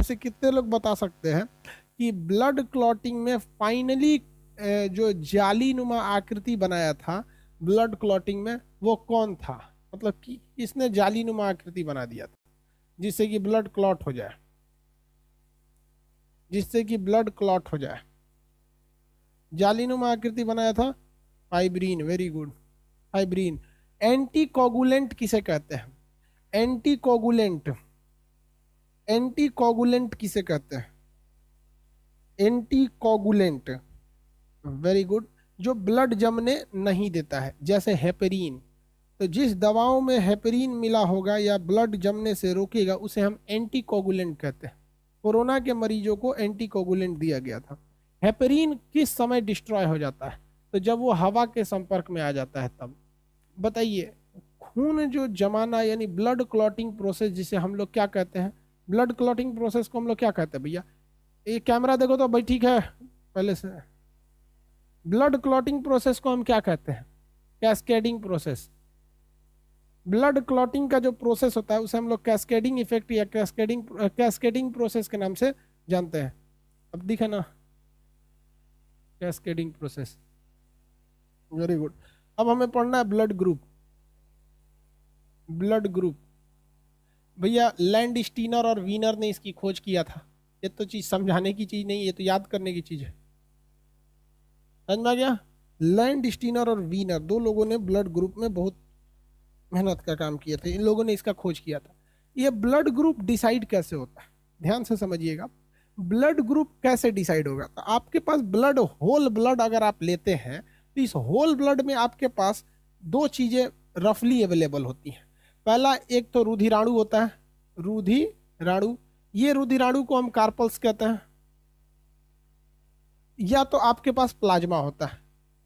में से कितने लोग बता सकते हैं कि ब्लड क्लॉटिंग में फाइनली जो जालीनुमा आकृति बनाया था ब्लड क्लॉटिंग में, वो कौन था? मतलब कि किसने जालीनुमा आकृति बना दिया था जिससे कि ब्लड क्लॉट हो जाए, जिससे कि ब्लड क्लॉट हो जाए? जालीनुमा आकृति बनाया था fibrin. Very good, fibrin. Anticoagulant किसे कहते हैं? एंटीकोगुलेंट, एंटीकोगुलेंट किसे कहते हैं? Anticoagulant, very good. जो ब्लड जमने नहीं देता है, जैसे हेपेरिन। तो जिस दवाओं में हेपेरिन मिला होगा या ब्लड जमने से रोकेगा उसे हम एंटीकोगुलेंट कहते हैं। कोरोना के मरीजों को एंटीकोगुलेंट दिया गया था। हेपेरिन किस समय डिस्ट्रॉय हो जाता है? तो जब वो हवा के संपर्क में आ जाता है तब। बताइए, खून जो जमाना यानी ब्लड क्लॉटिंग प्रोसेस जिसे हम लोग क्या कहते हैं? ब्लड क्लॉटिंग प्रोसेस को हम लोग क्या कहते हैं भैया? ये कैमरा देखो तो भाई, ठीक है पहले से। ब्लड क्लॉटिंग प्रोसेस को हम क्या कहते हैं? Cascading process. ब्लड क्लॉटिंग का जो प्रोसेस होता है उसे हम लोग कैस्केडिंग इफेक्ट या कैस्केडिंग प्रोसेस के नाम से जानते हैं। अब दिखा ना, कैस्केडिंग प्रोसेस। Very good. अब हमें पढ़ना है ब्लड ग्रुप। ब्लड ग्रुप भैया लैंडस्टीनर और वीनर ने इसकी खोज किया था। ये तो चीज समझाने की चीज नहीं, ये तो याद करने की चीज है। समझ में आ गया? लैंडस्टीनर और वीनर दो लोगों ने ब्लड ग्रुप में बहुत मेहनत का काम किया था। इन लोगों ने इसका खोज किया था। ये ब्लड ग्रुप डिसाइड कैसे होता है, ध्यान से समझिएगा। ब्लड ग्रुप कैसे डिसाइड होगा? तो आपके पास ब्लड, होल ब्लड अगर आप लेते हैं तो इस होल ब्लड में आपके पास दो चीजें रफली अवेलेबल होती हैं। पहला, एक तो रुधिराणु होता है, रुधिराणु। ये रुधिराणु को हम कार्पल्स कहते हैं। या तो आपके पास प्लाज्मा होता है।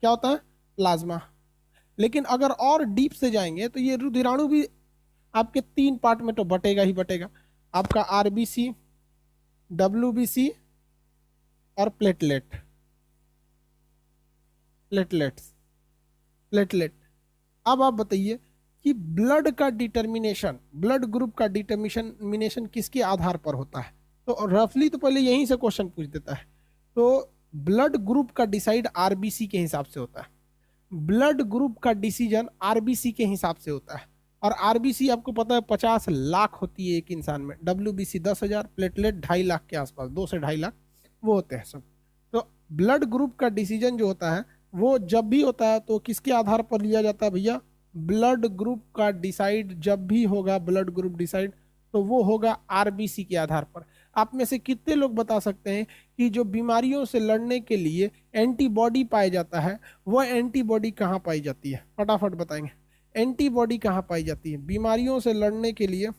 क्या होता है? प्लाज्मा। लेकिन अगर और डीप से जाएंगे तो ये रुधिराणु भी आपके तीन पार्ट में तो बटेगा ही बटेगा। आपका आरबीसी, डब्ल्यूबीसी और प्लेटलेट। प्लेटलेट। अब आप बताइए कि ब्लड का डिटर्मिनेशन, ब्लड ग्रुप का डिटर्मिनेशन किसके आधार पर होता है? तो रफली तो पहले यहीं से क्वेश्चन पूछ देता है। तो ब्लड ग्रुप का डिसाइड आरबीसी के हिसाब से होता है। ब्लड ग्रुप का डिसीजन आरबीसी के हिसाब से होता है। और आरबीसी आपको पता है 50 लाख होती है एक इंसान में, डब्ल्यूबीसी 10,000, प्लेटलेट 2.5 लाख के आसपास, 2 से 2.5 लाख वो होते हैं सब। तो ब्लड ग्रुप का डिसीजन जो होता है वो जब भी होता है तो किसके आधार पर लिया जाता है भैया? ब्लड ग्रुप का डिसाइड जब भी होगा, ब्लड ग्रुप डिसाइड, तो वो होगा आरबीसी के आधार पर। आप में से कितने लोग बता सकते हैं कि जो बीमारियों से लड़ने के लिए एंटीबॉडी पाया जाता है वो एंटीबॉडी कहाँ पाई जाती है? फटाफट बताएंगे, एंटीबॉडी कहाँ पाई जाती है बीमारियों से लड़ने के लिए?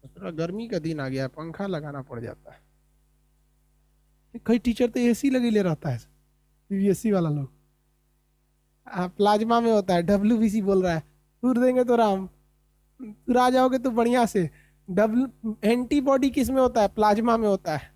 थोड़ा गर्मी का दिन आ गया है, पंखा लगाना पड़ जाता है। कई टीचर तो एसी लगे ले रहता है, सीबीएसई वाला लोग। प्लाज्मा में होता है, डब्ल्यूबीसी बोल रहा है। दूर देंगे तो राम, फिर आ जाओगे तो बढ़िया से। एंटीबॉडी किस में होता है? प्लाज्मा में होता है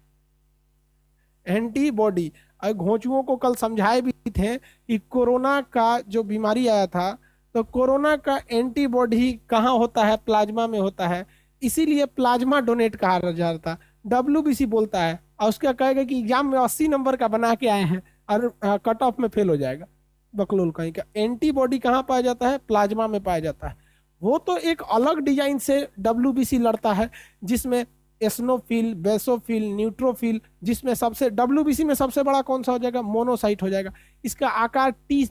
एंटीबॉडी। घोंचुओं को कल समझाए भी थे कि कोरोना का जो बीमारी आया था तो कोरोना का एंटीबॉडी कहाँ होता है? प्लाज्मा में होता है। इसीलिए प्लाज्मा डोनेट कहा जाता है। डब्ल्यूबीसी बोलता है और उसका कहेगा कि एग्जाम में 80 नंबर का बना के आए हैं और कट ऑफ में फेल हो जाएगा। बकलोल कहीं का। एंटीबॉडी कहाँ पाया जाता है? प्लाज्मा में पाया जाता है। वो तो एक अलग डिजाइन से डब्ल्यूबीसी लड़ता है जिसमें एसनोफिल, बेसोफिल, न्यूट्रोफिल, जिसमें सबसे डब्ल्यूबीसी में सबसे बड़ा कौन सा हो जाएगा? मोनोसाइट हो जाएगा। इसका आकार टी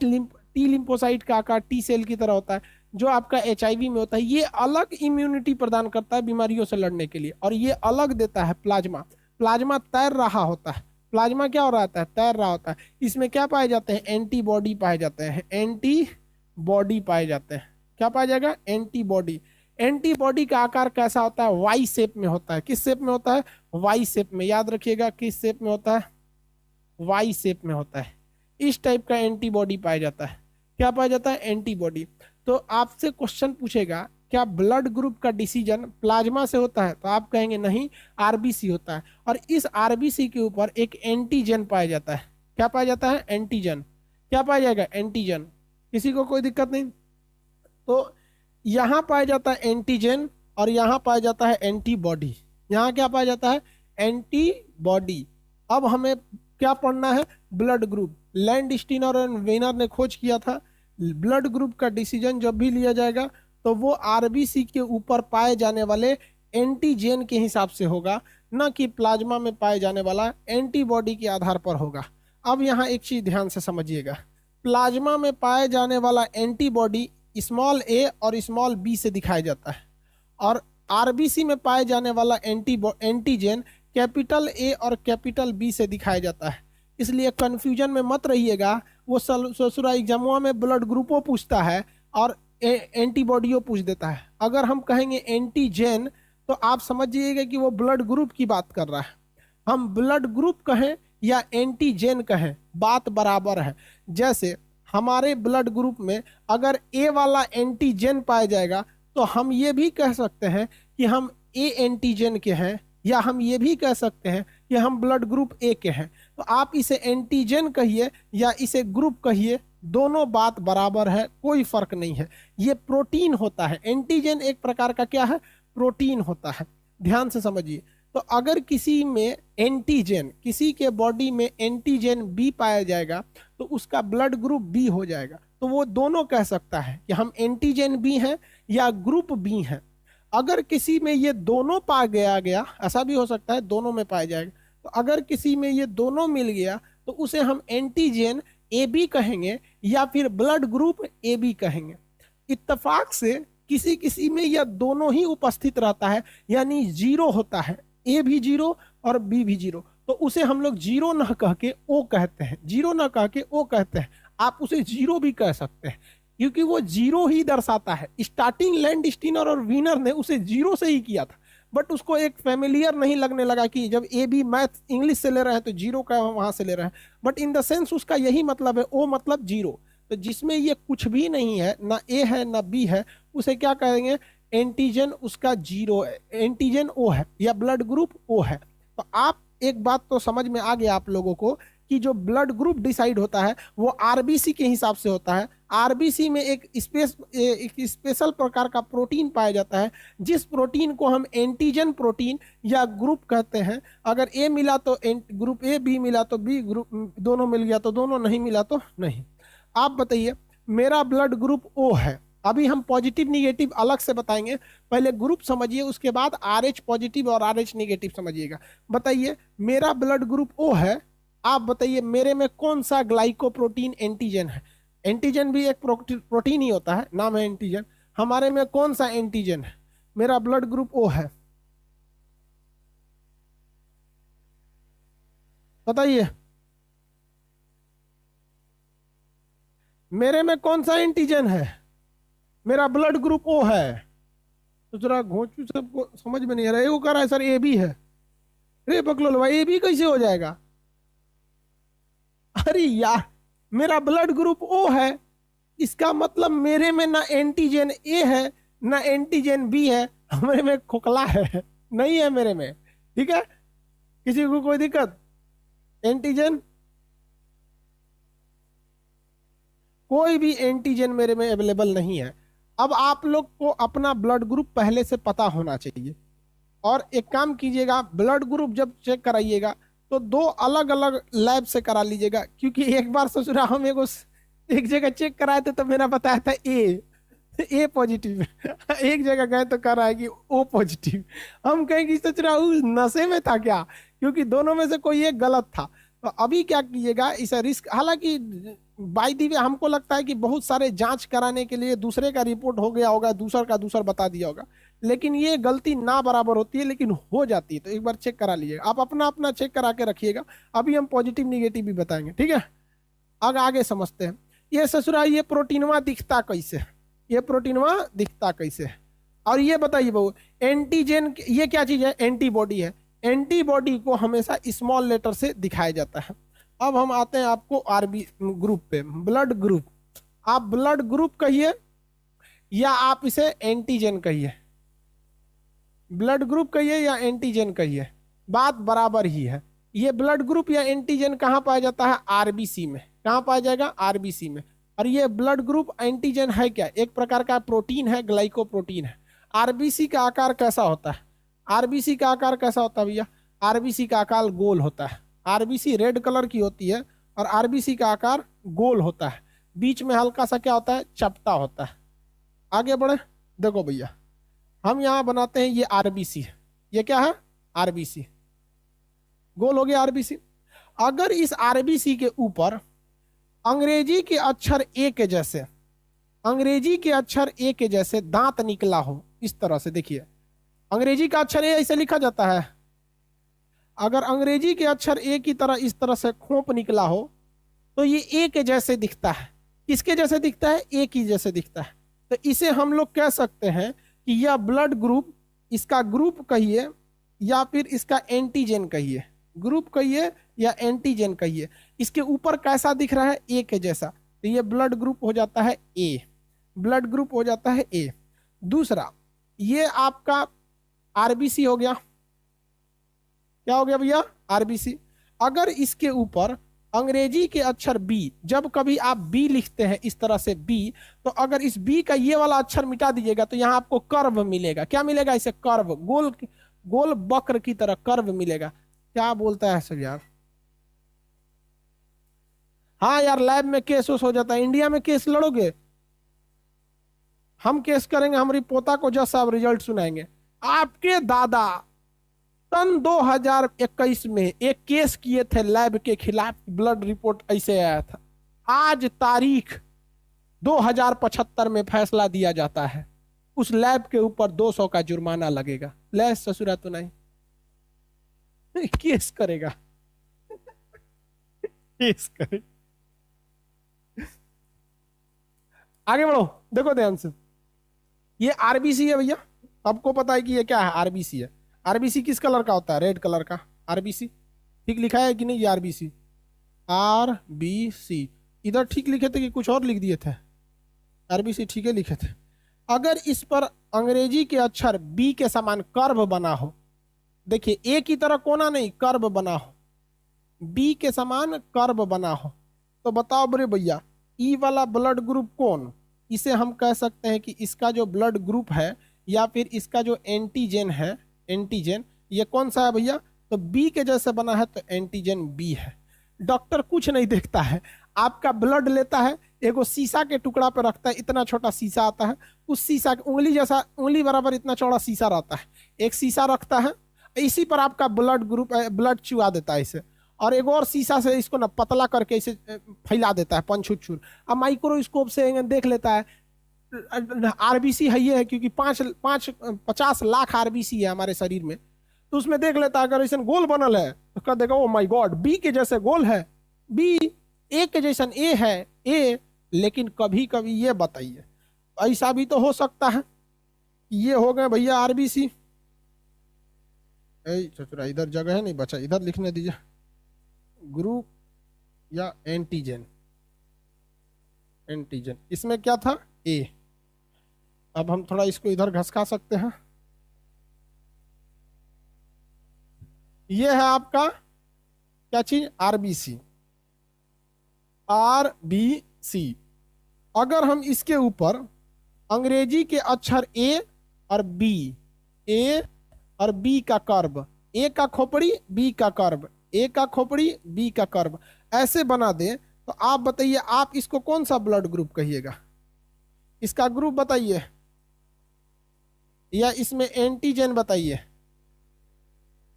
लिम्फोसाइट का आकार टी सेल की तरह होता है जो आपका एचआईवी में होता है। ये अलग इम्यूनिटी प्रदान करता है बीमारियों से लड़ने के लिए। और ये अलग देता है प्लाज्मा। प्लाज्मा तैर रहा होता है। प्लाज्मा क्या हो रहा है? तैर रहा होता है। इसमें क्या पाए जाते हैं? एंटीबॉडी पाए जाते हैं। एंटीबॉडी पाए जाते हैं। क्या पाया जाएगा? एंटीबॉडी। एंटीबॉडी का आकार कैसा होता है? वाई शेप में होता है। किस शेप में होता है? वाई शेप में। याद रखिएगा किस शेप में होता है? वाई शेप में होता है। इस टाइप का एंटीबॉडी पाया जाता है। क्या पाया जाता है? एंटीबॉडी। तो आपसे क्वेश्चन पूछेगा क्या ब्लड ग्रुप का डिसीजन प्लाज्मा से होता है? तो आप कहेंगे नहीं, आरबीसी होता है। और इस आरबीसी के ऊपर एक एंटीजन पाया जाता है। क्या पाया जाता है? एंटीजन। क्या पाया जाएगा? एंटीजन। किसी को कोई दिक्कत नहीं? तो यहां पाया जाता है एंटीजन और यहां पाया जाता है एंटीबॉडी। यहाँ क्या पाया जाता है? एंटीबॉडी। अब हमें क्या पढ़ना है? Blood group. लैंडस्टीनर और वेनर ने खोज किया था, ब्लड ग्रुप का डिसीजन जब भी लिया जाएगा तो वो आरबीसी के ऊपर पाए जाने वाले एंटीजेन के हिसाब से होगा, न कि प्लाज्मा में पाए जाने वाला एंटीबॉडी के आधार पर होगा। अब यहाँ एक चीज ध्यान से समझिएगा, प्लाज्मा में पाए जाने वाला एंटीबॉडी स्मॉल ए और स्मॉल बी से दिखाया जाता है, और आरबीसी में पाए जाने वाला एंटीजेन कैपिटल ए और कैपिटल बी से दिखाया जाता है। इसलिए कंफ्यूजन में मत रहिएगा, वो ससुरा एग्जामुआ में ब्लड ग्रुपो पूछता है और एंटीबॉडीओ पूछ देता है। अगर हम कहेंगे एंटीजेन तो आप समझिएगा कि वो ब्लड ग्रुप की बात कर रहा है। हम ब्लड ग्रुप कहें या एंटीजेन कहें, बात बराबर है। जैसे हमारे ब्लड ग्रुप में अगर ए वाला एंटीजेन पाया जाएगा तो हम ये भी कह सकते हैं कि हम ए एंटीजेन के हैं, या हम ये भी कह सकते हैं कि हम ब्लड ग्रुप ए के हैं। तो आप इसे एंटीजेन कहिए या इसे ग्रुप कहिए, दोनों बात बराबर है, कोई फर्क नहीं है। ये प्रोटीन होता है, एंटीजेन एक प्रकार का क्या है? प्रोटीन होता है। ध्यान से समझिए। तो अगर किसी में एंटीजेन, किसी के बॉडी में एंटीजेन बी पाया जाएगा तो उसका ब्लड ग्रुप बी हो जाएगा। तो वो दोनों कह सकता है कि हम एंटीजेन बी हैं या ग्रुप बी हैं। अगर किसी में ये दोनों पा गया, ऐसा भी हो सकता है दोनों में पाया जाएगा, तो अगर किसी में ये दोनों मिल गया तो उसे हम एंटीजेन ए बी कहेंगे या फिर ब्लड ग्रुप ए बी कहेंगे। इत्तेफाक से किसी किसी में यह दोनों ही उपस्थित रहता है, यानी जीरो होता है, ए भी जीरो और बी भी जीरो, तो उसे हम लोग जीरो न कह के ओ कहते हैं, जीरो न कह के ओ कहते हैं। आप उसे जीरो भी कह सकते हैं क्योंकि वो जीरो ही दर्शाता है। स्टार्टिंग लैंडस्टीनर और वीनर ने उसे जीरो से ही किया था, बट उसको एक फेमिलियर नहीं लगने लगा कि जब ए बी मैथ इंग्लिश से ले रहे हैं तो जीरो का वहां से ले रहे हैं, बट इन द सेंस उसका यही मतलब है, ओ मतलब जीरो। तो जिसमें ये कुछ भी नहीं है, ना ए है ना बी है, उसे क्या कहेंगे? एंटीजन उसका जीरो है, एंटीजन ओ है या ब्लड ग्रुप ओ है। तो आप एक बात तो समझ में आ गया आप लोगों को कि जो ब्लड ग्रुप डिसाइड होता है वो आरबीसी के हिसाब से होता है। आरबीसी में एक स्पेशल प्रकार का प्रोटीन पाया जाता है, जिस प्रोटीन को हम एंटीजन प्रोटीन या ग्रुप कहते हैं। अगर ए मिला तो ग्रुप ए, बी मिला तो बी ग्रुप, दोनों मिल गया तो दोनों, नहीं मिला तो नहीं। आप बताइए, मेरा ब्लड ग्रुप ओ है। अभी हम पॉजिटिव निगेटिव अलग से बताएंगे, पहले ग्रुप समझिए, उसके बाद आरएच पॉजिटिव और आरएच निगेटिव समझिएगा। बताइए, मेरा ब्लड ग्रुप ओ है, आप बताइए मेरे में कौन सा ग्लाइकोप्रोटीन एंटीजन है? एंटीजन भी एक प्रोटीन ही होता है, नाम है एंटीजन। हमारे में कौन सा एंटीजन है? मेरा ब्लड ग्रुप ओ है, बताइए मेरे में कौन सा एंटीजन है? मेरा ब्लड ग्रुप ओ है। तो जरा घोंचू सबको समझ में नहीं आ रहा है। वो कह रहा है सर ए बी है। अरे बकलोल भाई, ए बी कैसे हो जाएगा? अरे यार, मेरा ब्लड ग्रुप ओ है, इसका मतलब मेरे में ना एंटीजन ए है ना एंटीजन बी है, हमारे में खोखला है, नहीं है मेरे में। ठीक है, किसी को कोई दिक्कत? एंटीजन, कोई भी एंटीजन मेरे में अवेलेबल नहीं है। अब आप लोग को अपना ब्लड ग्रुप पहले से पता होना चाहिए, और एक काम कीजिएगा, ब्लड ग्रुप जब चेक कराइएगा तो दो अलग अलग लैब से करा लीजिएगा, क्योंकि एक बार ससुरा हम एक जगह चेक कराए थे तो मेरा बताया था ए पॉजिटिव एक जगह गए तो कह रहा है कि ओ पॉजिटिव। हम कहें कि ससुरा नशे में था क्या, क्योंकि दोनों में से कोई एक गलत था। तो अभी क्या कीजिएगा, इसे रिस्क, हालांकि बाय दी वे हमको लगता है कि बहुत सारे जांच कराने के लिए दूसरे का रिपोर्ट हो गया होगा, दूसर का दूसर बता दिया होगा, लेकिन ये गलती ना बराबर होती है, लेकिन हो जाती है। तो एक बार चेक करा लीजिएगा, आप अपना अपना चेक करा के रखिएगा। अभी हम पॉजिटिव निगेटिव भी बताएंगे, ठीक है? आगे समझते हैं। ये ससुरा, ये प्रोटीनवा दिखता कैसे? ये प्रोटीनवा दिखता कैसे? और ये बताइए बहू, एंटीजन ये क्या चीज है? एंटीबॉडी है। एंटीबॉडी को हमेशा स्मॉल लेटर से दिखाया जाता है। अब हम आते हैं आपको आरबी ग्रुप पे, ब्लड ग्रुप। आप ब्लड ग्रुप कहिए या आप इसे एंटीजन कहिए, ब्लड ग्रुप कहिए या एंटीजन कहिए, बात बराबर ही है। ये ब्लड ग्रुप या एंटीजन कहाँ पाया जाता है? आरबीसी में। कहाँ पाया जाएगा? आरबीसी में। और ये ब्लड ग्रुप एंटीजन है क्या? एक प्रकार का प्रोटीन है, ग्लाइकोप्रोटीन है। आरबीसी का आकार कैसा होता है? आरबीसी का आकार कैसा होता है भैया? आरबीसी का आकार गोल होता है। आरबीसी रेड कलर की होती है और आरबीसी का आकार गोल होता है, बीच में हल्का सा क्या होता है, चपटा होता है। आगे बढ़े, देखो भैया हम यहां बनाते हैं, ये आरबीसी है, ये क्या है, आरबीसी, गोल हो गया आरबीसी। अगर इस आरबीसी के ऊपर अंग्रेजी के अक्षर ए के जैसे, अंग्रेजी के अक्षर ए के जैसे दांत निकला हो, इस तरह से देखिए, अंग्रेजी का अक्षर ए ऐसे लिखा जाता है। अगर अंग्रेजी के अक्षर ए की तरह इस तरह से खोप निकला हो तो ये ए के जैसे दिखता है। किसके जैसे दिखता है? ए की जैसे दिखता है। तो इसे हम लोग कह सकते हैं कि यह ब्लड ग्रुप, इसका ग्रुप कहिए या फिर इसका एंटीजन कहिए, ग्रुप कहिए या एंटीजन कहिए। इसके ऊपर कैसा दिख रहा है? ए के जैसा, तो ये ब्लड ग्रुप हो जाता है ए, ब्लड ग्रुप हो जाता है ए। दूसरा, ये आपका आरबीसी हो गया, क्या हो गया भैया? आरबीसी। अगर इसके ऊपर अंग्रेजी के अक्षर बी, जब कभी आप बी लिखते हैं इस तरह से बी, तो अगर इस बी का ये वाला अक्षर मिटा दीजिएगा तो यहां आपको कर्व मिलेगा। क्या मिलेगा? इसे कर्व, गोल गोल वक्र की तरह कर्व मिलेगा। क्या बोलता है सब यार? हाँ यार, लैब में केस हो जाता है। इंडिया में केस लड़ोगे? हम केस करेंगे, हमारी पोता को जज साहब रिजल्ट सुनाएंगे। आपके दादा सन 2021 में एक केस किए थे लैब के खिलाफ, ब्लड रिपोर्ट ऐसे आया था। आज तारीख 2075 में फैसला दिया जाता है, उस लैब के ऊपर 200 का जुर्माना लगेगा। ले ससुरा तो नहीं केस करेगा केस करे। आगे बढ़ो, देखो ध्यान से, ये आरबीसी है भैया, आपको पता है कि ये क्या है? आरबीसी है। आरबीसी किस कलर का होता है? रेड कलर का आरबीसी। ठीक लिखा है कि नहीं? ये आरबीसी, आरबीसी। इधर ठीक लिखे थे कि कुछ और लिख दिए थे? आरबीसी ठीक है लिखे थे। अगर इस पर अंग्रेजी के अक्षर बी के समान कर्व बना हो, देखिए ए की तरह कोना नहीं, कर्व बना हो, बी के समान कर्व बना हो, तो बताओ बड़े भैया ई वाला ब्लड ग्रुप कौन? इसे हम कह सकते हैं कि इसका जो ब्लड ग्रुप है या फिर इसका जो एंटीजन है, एंटीजन ये कौन सा है भैया? तो बी के जैसे बना है, तो एंटीजन बी है। डॉक्टर कुछ नहीं देखता है, आपका ब्लड लेता है, एगो शीशा के टुकड़ा पे रखता है, इतना छोटा शीशा आता है, उस शीशा उंगली जैसा, उंगली बराबर इतना चौड़ा शीशा रहता है, एक शीशा रखता है, इसी पर आपका ब्लड ग्रुप, ब्लड चुआ देता है इसे, और एक और शीशा से इसको ना पतला करके इसे फैला देता है पंछुच्छुर। अब माइक्रोस्कोप से देख लेता है आरबीसी है ये है, क्योंकि 50 लाख आरबीसी है हमारे शरीर में, तो उसमें देख लेता है, अगर ऐसा गोल बनल है तो कह देगा ओ माय गॉड बी के जैसे गोल है, बी ए के जैसा ए है, ए। लेकिन कभी कभी ये बताइए, ऐसा भी तो हो सकता है ये हो गए भैया आरबीसी। चचुरा इधर जगह है नहीं बचा, इधर लिखने दीजिए, ग्रुप या एंटीजन, एंटीजन इसमें क्या था? ए। अब हम थोड़ा इसको इधर घसका सकते हैं, ये है आपका क्या चीज? RBC, RBC. अगर हम इसके ऊपर अंग्रेजी के अक्षर ए और बी, ए और बी का कर्व, ए का खोपड़ी बी का कर्व, ए का खोपड़ी बी का कर्व ऐसे बना दे, तो आप बताइए आप इसको कौन सा ब्लड ग्रुप कहिएगा? इसका ग्रुप बताइए, या इसमें एंटीजन बताइए,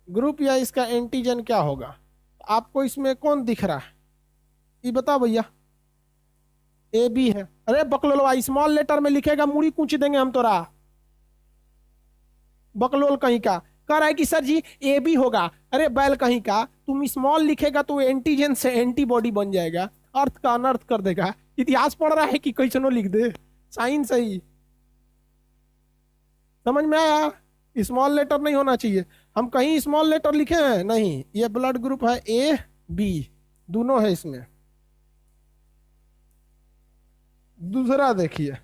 ग्रुप या इसका एंटीजन क्या होगा? आपको इसमें कौन दिख रहा है ये बताओ भैया। ए बी है। अरे बकलोलवा स्मॉल लेटर में लिखेगा, मुड़ी कूच देंगे हम तोरा, बकलोल कहीं का। कह रहा है कि सर जी ए बी होगा। अरे बैल कहीं का, तुम स्मॉल लिखेगा तो एंटीजन से एंटीबॉडी बन जाएगा, अर्थ का अनर्थ कर देगा। इतिहास पढ़ रहा है कि कैसनो लिख दे, साइंस सही समझ में आया? स्मॉल लेटर नहीं होना चाहिए, हम कहीं स्मॉल लेटर लिखे हैं नहीं। ये ब्लड ग्रुप है ए बी, दोनों है इसमें। दूसरा देखिए,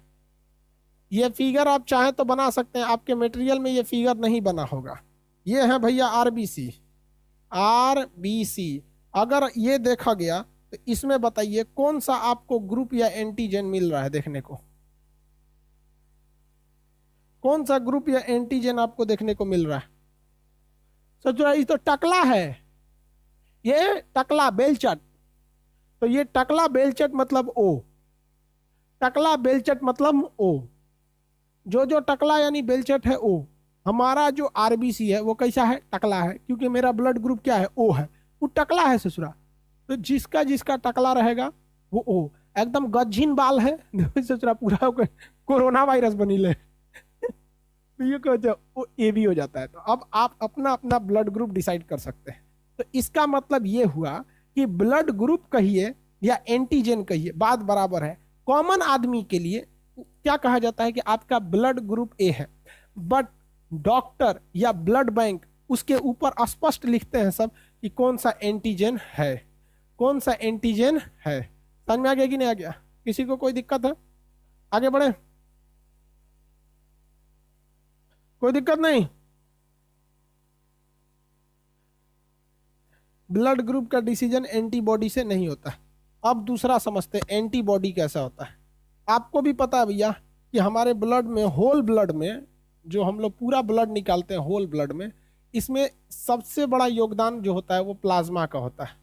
ये फिगर आप चाहें तो बना सकते हैं, आपके मटेरियल में ये फिगर नहीं बना होगा। ये है भैया आरबीसी, आरबीसी। अगर ये देखा गया तो इसमें बताइए कौन सा आपको ग्रुप या एंटीजन मिल रहा है देखने को? कौन सा ग्रुप या एंटीजन आपको देखने को मिल रहा है? सचुरा ये तो टकला है, ये टकला बेलचट, तो ये टकला बेलचट मतलब ओ, टकला बेलचट मतलब ओ, जो टकला यानी बेलचट है ओ। हमारा जो आरबीसी है वो कैसा है, टकला है, क्योंकि मेरा ब्लड ग्रुप क्या है, ओ है, वो टकला है ससुरा। तो जिसका जिसका टकला रहेगा वो ओ, एकदम गज्जिन बाल है ससुरा पूरा कोरोना वायरस बनी ले तो ये क्या वो ए भी हो जाता है। तो अब आप अपना अपना ब्लड ग्रुप डिसाइड कर सकते हैं। तो इसका मतलब ये हुआ कि ब्लड ग्रुप कहिए या एंटीजन कहिए, बात बराबर है। कॉमन आदमी के लिए क्या कहा जाता है कि आपका ब्लड ग्रुप ए है, बट डॉक्टर या ब्लड बैंक उसके ऊपर स्पष्ट लिखते हैं सब कि कौन सा एंटीजन है, कौन सा एंटीजन है। समझ में आ गया कि नहीं आ गया? किसी को कोई दिक्कत है? आगे बढ़े, कोई दिक्कत नहीं। ब्लड ग्रुप का डिसीजन एंटीबॉडी से नहीं होता। अब दूसरा समझते हैं एंटीबॉडी कैसा होता है। आपको भी पता है भैया कि हमारे ब्लड में, होल ब्लड में, जो हम लोग पूरा ब्लड निकालते हैं होल ब्लड में, इसमें सबसे बड़ा योगदान जो होता है वो प्लाज्मा का होता है।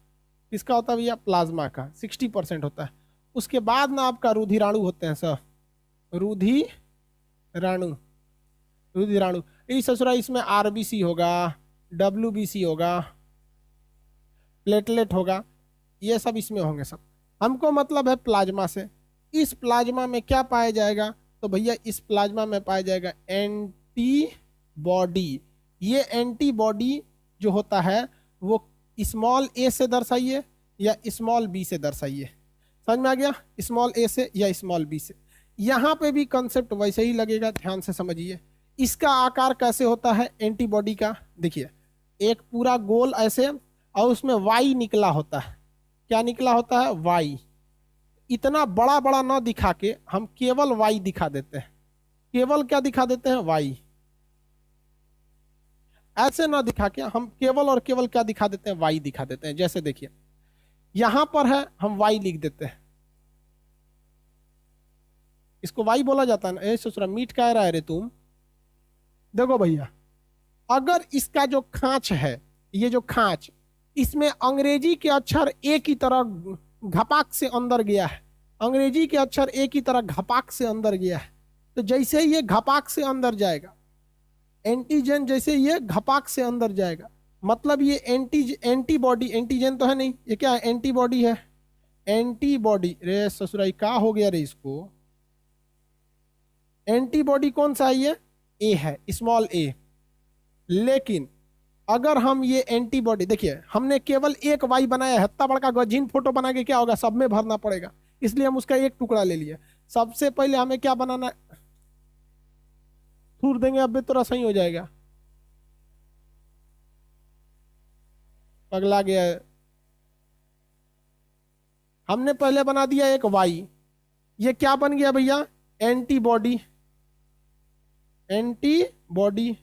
किसका होता है भैया? प्लाज्मा का 60% होता है। उसके बाद ना आपका रुधिराणु होते हैं सर, रुधिराणु, रुधिराणु ये ससुरा, इसमें आरबीसी होगा, डब्ल्यूबीसी होगा, प्लेटलेट होगा, ये सब इसमें होंगे सब। हमको मतलब है प्लाज्मा से। इस प्लाज्मा में क्या पाया जाएगा? तो भैया इस प्लाज्मा में पाया जाएगा एंटीबॉडी। ये एंटीबॉडी जो होता है वो स्मॉल ए से दर्शाइए या स्मॉल बी से दर्शाइए। समझ में आ गया? स्मॉल ए से या स्मॉल बी से। यहाँ पे भी कंसेप्ट वैसे ही लगेगा, ध्यान से समझिए। इसका आकार कैसे होता है एंटीबॉडी का? देखिए, एक पूरा गोल ऐसे, और उसमें वाई निकला होता है। क्या निकला होता है? वाई। इतना बड़ा बड़ा ना दिखा के हम केवल वाई दिखा देते हैं। केवल क्या दिखा देते हैं? वाई। ऐसे ना दिखा के हम केवल और केवल क्या दिखा देते हैं? वाई दिखा देते हैं। जैसे देखिए यहां पर है, हम वाई लिख देते हैं। इसको वाई बोला जाता है ना। ए ससुरा मीट कह रहा है रे तुम। देखो भैया, अगर इसका जो खांच है, ये जो खांच, इसमें अंग्रेजी के अक्षर ए की तरह घपाक से अंदर गया है, अंग्रेजी के अक्षर ए की तरह घपाक से अंदर गया है, तो जैसे ये घपाक से अंदर जाएगा, एंटीजन जैसे ये घपाक से अंदर जाएगा, मतलब ये एंटीबॉडी, एंटीजन तो है नहीं, ये क्या है? एंटीबॉडी है। एंटीबॉडी, रे ससुराई का हो गया रे इसको। एंटीबॉडी कौन सा है? ये ए है, स्मॉल ए। लेकिन अगर हम ये एंटीबॉडी, देखिए हमने केवल एक वाई बनाया है, इतना बड़का गजीन फोटो बना के क्या होगा? सब में भरना पड़ेगा, इसलिए हम उसका एक टुकड़ा ले लिए। सबसे पहले हमें क्या बनाना, थूर देंगे, अब भी थोड़ा सही हो जाएगा। पगला गया है। हमने पहले बना दिया एक वाई, ये क्या बन गया भैया? एंटीबॉडी। एंटीबॉडी।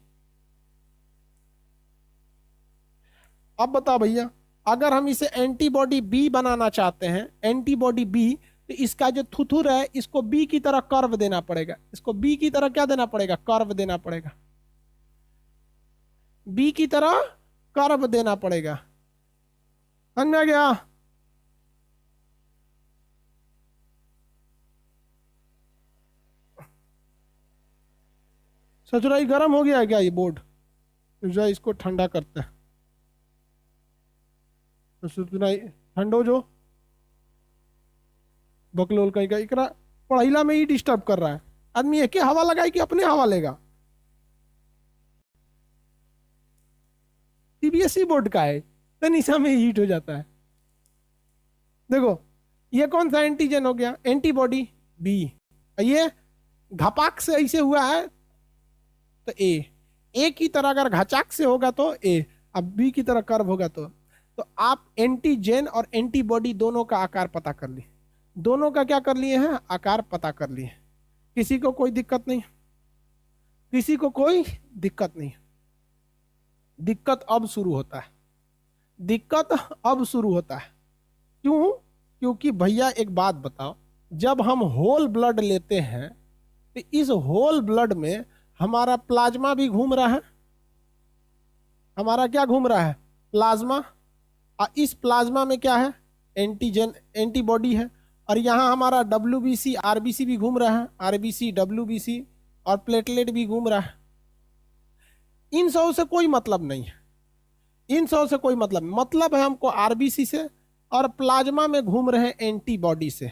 अब बताओ भैया, अगर हम इसे एंटीबॉडी बी बनाना चाहते हैं, एंटीबॉडी बी, तो इसका जो थुथुर है इसको बी की तरह कर्व देना पड़ेगा। इसको बी की तरह क्या देना पड़ेगा? कर्व देना पड़ेगा। बी की तरह कर्व देना पड़ेगा। समझ में आ गया? सचुराई गर्म हो गया है क्या ये बोर्ड? इसको ठंडा करते हैं। ठंडो जो बकलोल कहीं का इकरा पढ़ाईला में ही डिस्टर्ब कर रहा है। आदमी एक हवा लगाए कि अपने हवा लेगा? सीबीएसई बोर्ड का है, तनिषा में हीट हो जाता है। देखो ये कौन सा एंटीजन हो गया? Antibody B. ये घपाक से ऐसे हुआ है तो ए की तरह अगर घचाक से होगा तो ए, अब बी की तरह कर्व होगा तो आप एंटीजन और एंटीबॉडी दोनों का आकार पता कर लिए। दोनों का क्या कर लिए हैं? आकार पता कर लिए। किसी को कोई दिक्कत नहीं? किसी को कोई दिक्कत नहीं? दिक्कत अब शुरू होता है। दिक्कत अब शुरू होता है। क्यों? क्योंकि भैया एक बात बताओ, जब हम होल ब्लड लेते हैं तो इस होल ब्लड में हमारा प्लाज्मा भी घूम रहा है। हमारा क्या घूम रहा है, प्लाज्मा, और इस प्लाज्मा में क्या है, एंटीजन एंटीबॉडी है। और यहाँ हमारा डब्ल्यूबीसी आरबीसी भी घूम रहा है, आरबीसी डब्ल्यूबीसी और प्लेटलेट भी घूम रहा है। इन सब से कोई मतलब नहीं है, इन सब से कोई मतलब है हमको आरबीसी से और प्लाज्मा में घूम रहे एंटीबॉडी से,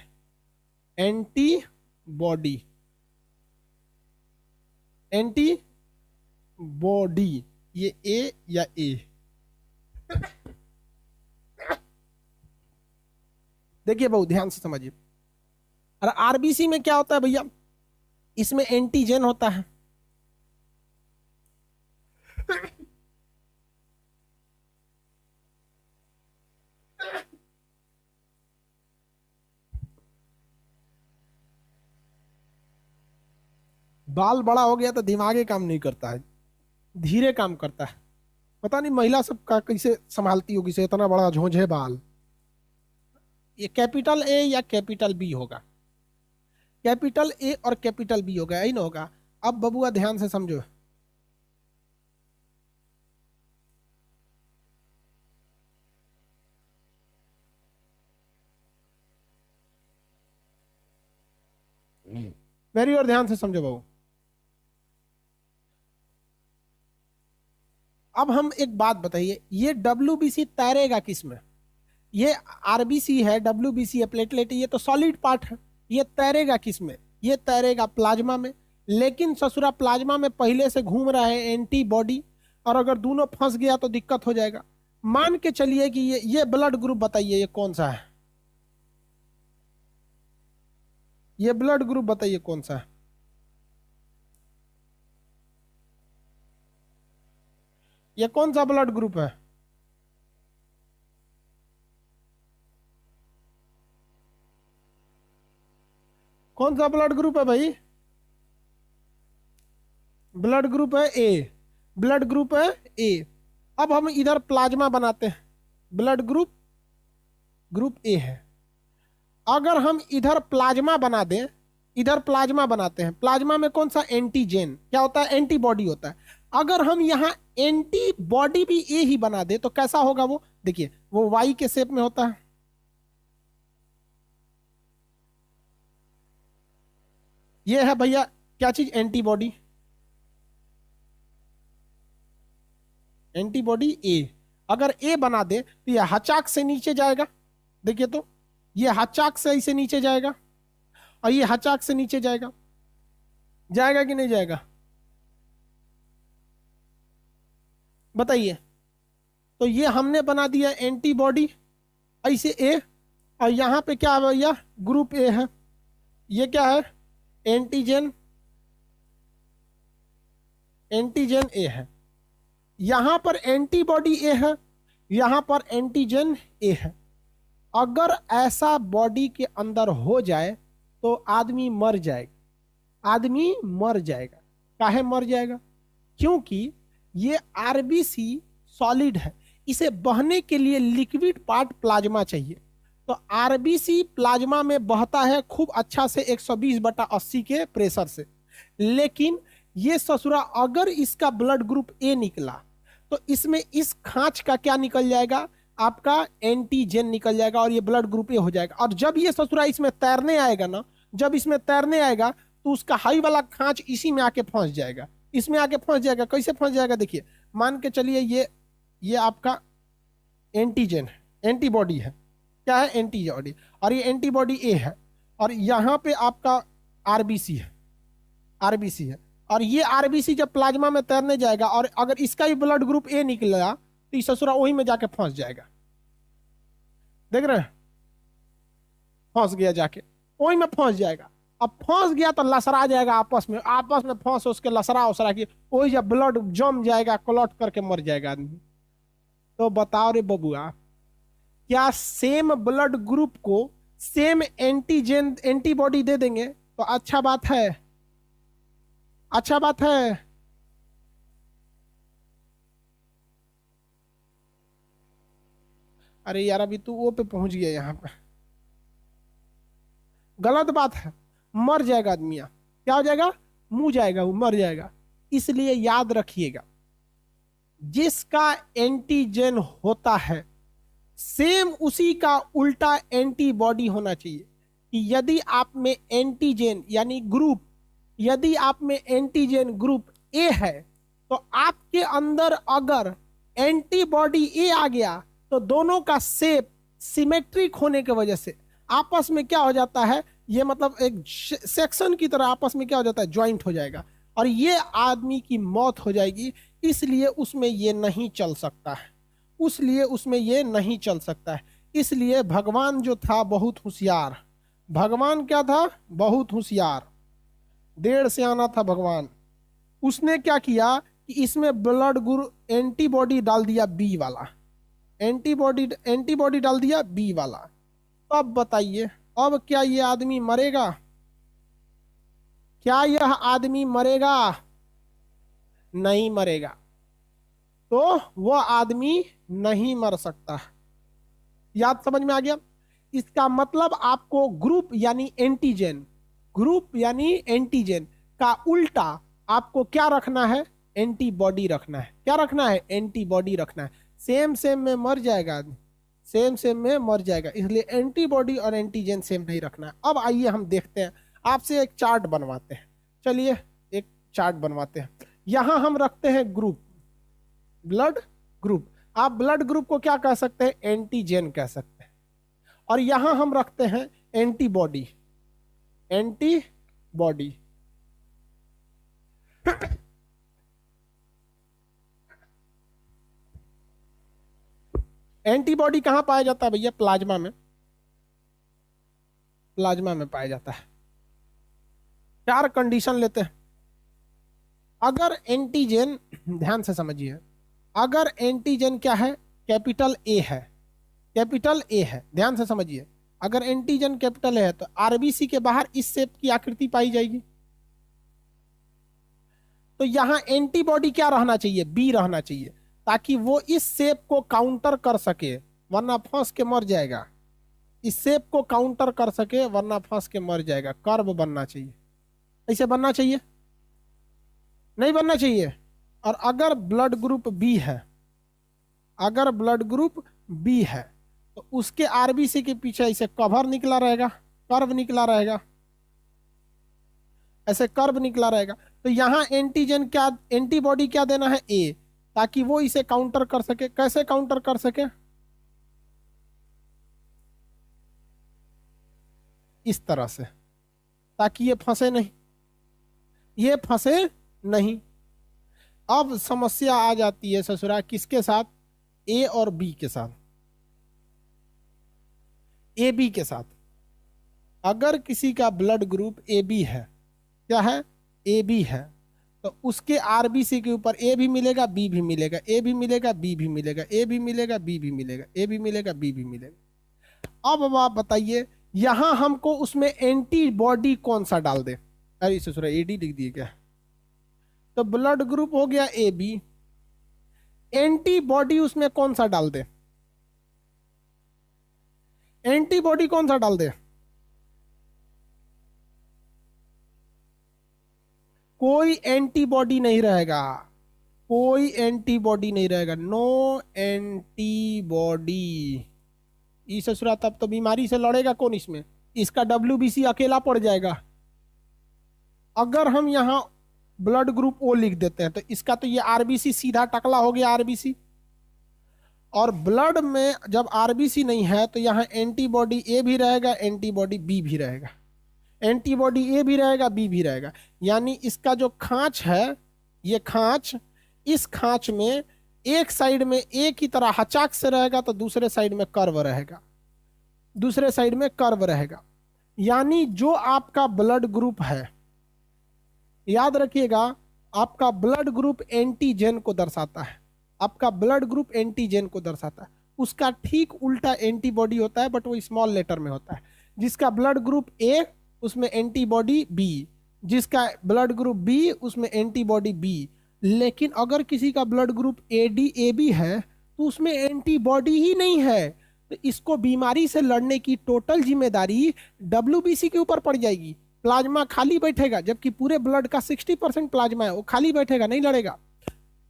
एंटीबॉडी, एंटीबॉडी, ये ए या ए। देखिए बहुत ध्यान से समझिए। और आरबीसी में क्या होता है भैया, इसमें एंटीजन होता है। बाल बड़ा हो गया तो दिमागे काम नहीं करता है, धीरे काम करता है। पता नहीं महिला सब का कैसे संभालती होगी से इतना बड़ा झोंझे बाल। ये कैपिटल ए या कैपिटल बी होगा, कैपिटल ए और कैपिटल बी होगा, यही ना होगा। अब बबुआ ध्यान से समझो, मेरी और ध्यान से समझो बाबू। अब हम एक बात बताइए, ये डब्ल्यूबीसी तैरेगा किस में, ये आरबीसी है, डब्ल्यूबीसी है, प्लेटलेट, ये तो सॉलिड पार्ट है, ये तैरेगा किस में, ये तैरेगा प्लाज्मा में। लेकिन ससुरा प्लाज्मा में पहले से घूम रहा है एंटीबॉडी, और अगर दोनों फंस गया तो दिक्कत हो जाएगा। मान के चलिए कि ये ब्लड ग्रुप बताइए ये कौन सा है, ये ब्लड ग्रुप बताइए कौन सा है, ये कौन सा ब्लड ग्रुप है, कौन सा ब्लड ग्रुप है भाई, ब्लड ग्रुप है ए, ब्लड ग्रुप है ए। अब हम इधर प्लाज्मा बनाते हैं, ब्लड ग्रुप ग्रुप ए है। अगर हम इधर प्लाज्मा बना दें, इधर प्लाज्मा बनाते हैं, प्लाज्मा में कौन सा एंटीजन क्या होता है, एंटीबॉडी होता है। अगर हम यहाँ एंटीबॉडी भी ए ही बना दे तो कैसा होगा वो, देखिए वो वाई के शेप में होता है। ये है भैया क्या चीज, एंटीबॉडी, एंटीबॉडी ए। अगर ए बना दे तो ये हचाक से नीचे जाएगा, देखिए तो ये हचाक से ऐसे नीचे जाएगा, और ये हचाक से नीचे जाएगा, जाएगा कि नहीं जाएगा बताइए। तो ये हमने बना दिया एंटीबॉडी ऐसे ए, और यहां पे क्या है भैया, ग्रुप ए है, ये क्या है, एंटीजन, एंटीजन ए है। यहां पर एंटीबॉडी ए है, यहां पर एंटीजन ए है। अगर ऐसा बॉडी के अंदर हो जाए तो आदमी मर जाएगा, आदमी मर जाएगा। काहे मर जाएगा, क्योंकि ये आरबीसी सॉलिड है, इसे बहने के लिए लिक्विड पार्ट प्लाज्मा चाहिए। तो आरबीसी प्लाज्मा में बहता है खूब अच्छा से 120/80 के प्रेशर से। लेकिन ये ससुरा अगर इसका ब्लड ग्रुप ए निकला तो इसमें इस खांच का क्या निकल जाएगा, आपका एंटीजन निकल जाएगा, और ये ब्लड ग्रुप ए हो जाएगा। और जब ये ससुरा इसमें तैरने आएगा ना, जब इसमें तैरने आएगा तो उसका हाई वाला खांच इसी में आके फंस जाएगा, इसमें आके फंस जाएगा। कैसे फंस जाएगा, देखिए मान के चलिए ये आपका एंटीजन है, एंटीबॉडी है, क्या है, एंटीबॉडी, और ये एंटीबॉडी ए है, और यहाँ पे आपका आरबीसी है, आरबीसी है। और ये आरबीसी जब प्लाज्मा में तैरने जाएगा और अगर इसका भी ब्लड ग्रुप ए निकला तो इस ससुरा वही में जाके फंस जाएगा, देख रहे हैं, फंस गया, जाके वही में फंस जाएगा। अब फंस गया तो लसरा जाएगा आपस में, आपस में फंस उसके लसरा उसरा की वही जब ब्लड जम जाएगा, क्लॉट करके मर जाएगा आदमी। तो बताओ रे बबुआ, क्या सेम ब्लड ग्रुप को सेम एंटीजन एंटीबॉडी दे देंगे तो अच्छा बात है, अच्छा बात है। अरे यार अभी तू वो पे पहुंच गया, यहाँ पे गलत बात है, मर जाएगा आदमी, क्या हो जाएगा, मुंह जाएगा, वो मर जाएगा। इसलिए याद रखिएगा, जिसका एंटीजन होता है सेम उसी का उल्टा एंटीबॉडी होना चाहिए। कि यदि आप में एंटीजन यानी ग्रुप, यदि आप में एंटीजन ग्रुप ए है तो आपके अंदर अगर एंटीबॉडी ए आ गया तो दोनों का शेप सिमेट्रिक होने की वजह से आपस में क्या हो जाता है, ये मतलब एक सेक्शन की तरह आपस में क्या हो जाता है, ज्वाइंट हो जाएगा और ये आदमी की मौत हो जाएगी। इसलिए उसमें ये नहीं चल सकता है, उसलिए उसमें ये नहीं चल सकता है। इसलिए भगवान जो था बहुत होशियार, भगवान क्या था, बहुत होशियार, डेढ़ से आना था भगवान। उसने क्या किया कि इसमें ब्लड ग्रुप एंटीबॉडी डाल दिया बी वाला, एंटीबॉडी डाल दिया बी वाला। तो अब बताइए, अब क्या ये आदमी मरेगा? क्या यह आदमी मरेगा? नहीं मरेगा। तो वह आदमी नहीं मर सकता। याद समझ में आ गया? इसका मतलब आपको ग्रुप यानी एंटीजन, ग्रुप यानी एंटीजन का उल्टा आपको क्या रखना है, एंटीबॉडी रखना है। क्या रखना है? एंटीबॉडी रखना है। सेम सेम में मर जाएगा आदमी, सेम सेम में मर जाएगा, इसलिए एंटीबॉडी और एंटीजन सेम नहीं रखना है। अब आइए हम देखते हैं, आपसे एक चार्ट बनवाते हैं। चलिए एक चार्ट बनवाते हैं। यहां हम रखते हैं ग्रुप, ब्लड ग्रुप। आप ब्लड ग्रुप को क्या कह सकते हैं? एंटीजन कह सकते हैं। और यहां हम रखते हैं एंटीबॉडी, एंटीबॉडी। एंटीबॉडी कहां पाया जाता है भैया? प्लाज्मा में, प्लाज्मा में पाया जाता है। चार कंडीशन लेते हैं। अगर एंटीजन, ध्यान से समझिए, अगर एंटीजन क्या है? कैपिटल ए है, कैपिटल ए है, ध्यान से समझिए। अगर एंटीजन कैपिटल ए है तो आरबीसी के बाहर इस शेप की आकृति पाई जाएगी। तो यहां एंटीबॉडी क्या रहना चाहिए? बी रहना चाहिए, ताकि वो इस शेप को काउंटर कर सके, वरना फंस के मर जाएगा। इस शेप को काउंटर कर सके वरना फंस के मर जाएगा। कर्व बनना चाहिए, ऐसे बनना चाहिए, नहीं बनना चाहिए। और अगर ब्लड ग्रुप बी है, अगर ब्लड ग्रुप बी है तो उसके आरबीसी के पीछे ऐसे कवर निकला रहेगा, कर्व निकला रहेगा, ऐसे कर्व निकला रहेगा। तो यहां एंटीजन क्या, एंटीबॉडी क्या देना है? ए, ताकि वो इसे काउंटर कर सके। कैसे काउंटर कर सके? इस तरह से, ताकि ये फंसे नहीं, ये फंसे नहीं। अब समस्या आ जाती है ससुरा, किसके साथ? ए और बी के साथ, ए बी के साथ। अगर किसी का ब्लड ग्रुप ए बी है, क्या है? ए बी है, तो उसके आरबीसी के ऊपर ए भी मिलेगा, बी भी मिलेगा, ए भी मिलेगा, बी भी मिलेगा, ए भी मिलेगा, बी भी मिलेगा, ए भी मिलेगा, बी भी मिलेगा। अब आप बताइए, यहां हमको उसमें एंटीबॉडी कौन सा डाल दे? अरे ससुरा एडी लिख दिए क्या? तो ब्लड ग्रुप हो गया ए बी, एंटीबॉडी उसमें कौन सा डाल दे? एंटीबॉडी कौन सा डाल दे? कोई एंटीबॉडी नहीं रहेगा, कोई एंटीबॉडी नहीं रहेगा, नो एंटीबॉडी। ये ससुरा तब तो बीमारी से लड़ेगा कौन इसमें? इसका डब्ल्यूबीसी अकेला पड़ जाएगा। अगर हम यहां ब्लड ग्रुप ओ लिख देते हैं तो इसका तो ये आरबीसी सीधा टकला हो गया, आरबीसी। और ब्लड में जब आरबीसी नहीं है तो यहाँ एंटीबॉडी ए भी रहेगा, एंटीबॉडी बी भी रहेगा, एंटीबॉडी ए भी रहेगा, बी भी रहेगा। यानी इसका जो खांच है, ये खांच, इस खांच में एक साइड में ए की तरह हचाक से रहेगा तो दूसरे साइड में कर्व रहेगा, दूसरे साइड में कर्व रहेगा। यानी जो आपका ब्लड ग्रुप है, याद रखिएगा, आपका ब्लड ग्रुप एंटीजन को दर्शाता है, आपका ब्लड ग्रुप एंटीजन को दर्शाता है। उसका ठीक उल्टा एंटीबॉडी होता है, बट वो स्मॉल लेटर में होता है। जिसका ब्लड ग्रुप ए उसमें एंटीबॉडी बी, जिसका ब्लड ग्रुप बी उसमें एंटीबॉडी बी। लेकिन अगर किसी का blood group A D A B है तो उसमें एंटीबॉडी ही नहीं है, तो इसको बीमारी से लड़ने की टोटल जिम्मेदारी डब्ल्यूबीसी के ऊपर पड़ जाएगी। प्लाज्मा खाली बैठेगा, जबकि पूरे ब्लड का 60% प्लाज्मा है, वो खाली बैठेगा, नहीं लड़ेगा।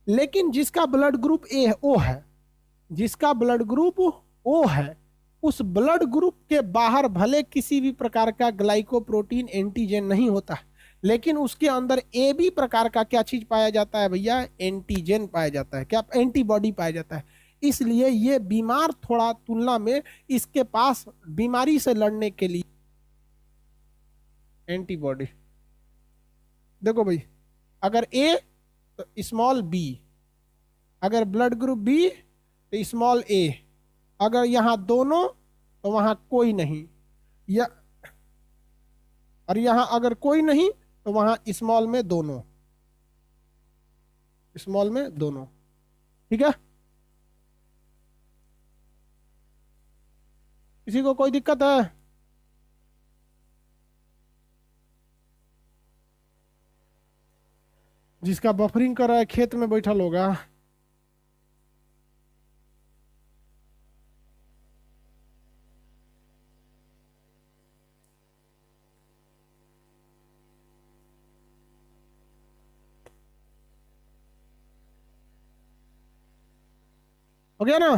लेकिन जिसका ब्लड ग्रुप ए ओ है, जिसका ब्लड ग्रुप ओ है, उस ब्लड ग्रुप के बाहर भले किसी भी प्रकार का ग्लाइकोप्रोटीन एंटीजन नहीं होता, लेकिन उसके अंदर ए बी प्रकार का क्या चीज पाया जाता है भैया, एंटीजन पाया जाता है, क्या एंटीबॉडी पाया जाता है। इसलिए ये बीमार थोड़ा तुलना में इसके पास बीमारी से लड़ने के लिए एंटीबॉडी। देखो भाई, अगर ए तो स्मॉल बी, अगर ब्लड ग्रुप बी तो स्मॉल ए, अगर यहां दोनों तो वहां कोई नहीं, या और यहां अगर कोई नहीं तो वहां स्मॉल में दोनों, स्मॉल में दोनों। ठीक है, किसी को कोई दिक्कत है? जिसका बफरिंग कर रहा है खेत में बैठा होगा। हो गया ना?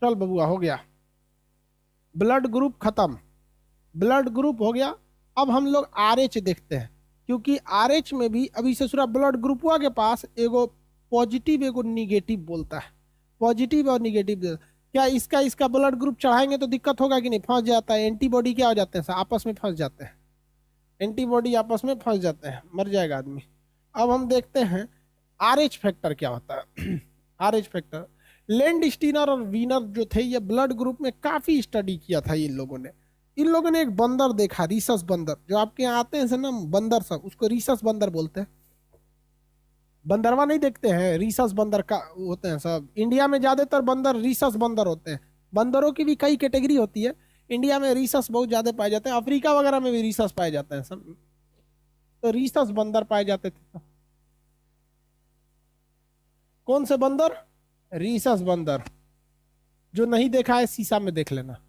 चल बबुआ, हो गया। ब्लड ग्रुप खत्म, ब्लड ग्रुप हो गया। अब हम लोग आरएच देखते हैं, क्योंकि आरएच में भी अभी ससुरा ब्लड ग्रुपवा के पास एगो पॉजिटिव एगो निगेटिव बोलता है, पॉजिटिव और निगेटिव। क्या इसका इसका ब्लड ग्रुप चढ़ाएंगे तो दिक्कत होगा कि नहीं? फंस जाता है, एंटीबॉडी क्या हो जाते हैं, आपस में फंस जाते हैं, एंटीबॉडी आपस में फंस जाते हैं, मर जाएगा आदमी। अब हम देखते हैं आरएच फैक्टर क्या होता है। आरएच फैक्टर, लैंड स्टीनर और वीनर जो थे, ये ब्लड ग्रुप में काफी स्टडी किया था इन लोगों ने। इन लोगों ने एक बंदर देखा, रीसस बंदर, जो आपके यहाँ आते हैं ना बंदर सब, उसको रीसस बंदर बोलते हैं। बंदरवा नहीं देखते हैं, रीसस बंदर का होते हैं सब। इंडिया में ज्यादातर बंदर रीसस बंदर होते हैं। बंदरों की भी कई कैटेगरी होती है, इंडिया में रीसस बहुत ज्यादा पाए जाते हैं, अफ्रीका वगैरह में भी रीसस पाए जाते हैं सब। तो रीसस बंदर पाए जाते थे। कौन से बंदर? रीसस बंदर। जो नहीं देखा है शीशा में देख लेना,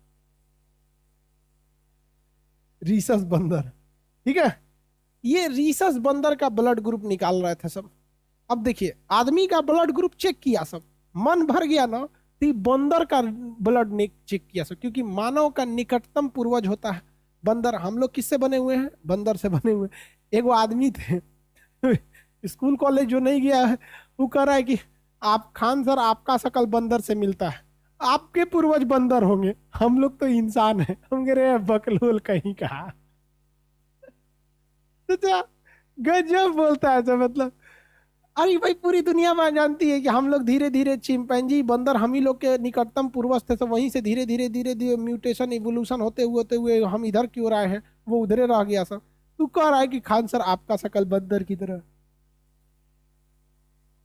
रीसस बंदर। ठीक है, ये रीसस बंदर का ब्लड ग्रुप निकाल रहे थे सब। अब देखिए, आदमी का ब्लड ग्रुप चेक किया सब, मन भर गया ना, तो बंदर का ब्लड चेक किया सब, क्योंकि मानव का निकटतम पूर्वज होता है बंदर। हम लोग किससे बने हुए हैं? बंदर से बने हुए। एक वो आदमी थे स्कूल कॉलेज जो नहीं गया है, वो कह रहा है कि आप खान सर, आपका शकल बंदर से मिलता है, आपके पूर्वज बंदर होंगे, हम लोग तो इंसान हैं। हम कह रहे हैं बकलोल कहीं का। तो गजब बोलता है तो, मतलब अरे भाई पूरी दुनिया में जानती है कि हम लोग धीरे धीरे चिंपैंजी बंदर हम ही लोग के निकटतम पूर्वज थे, तो वहीं से धीरे धीरे धीरे धीरे म्यूटेशन इवोल्यूशन होते हुए हम इधर क्यों आए हैं, वो उधरे रह गया सब। तू कह रहा है कि खान सर आपका शकल बंदर की तरह।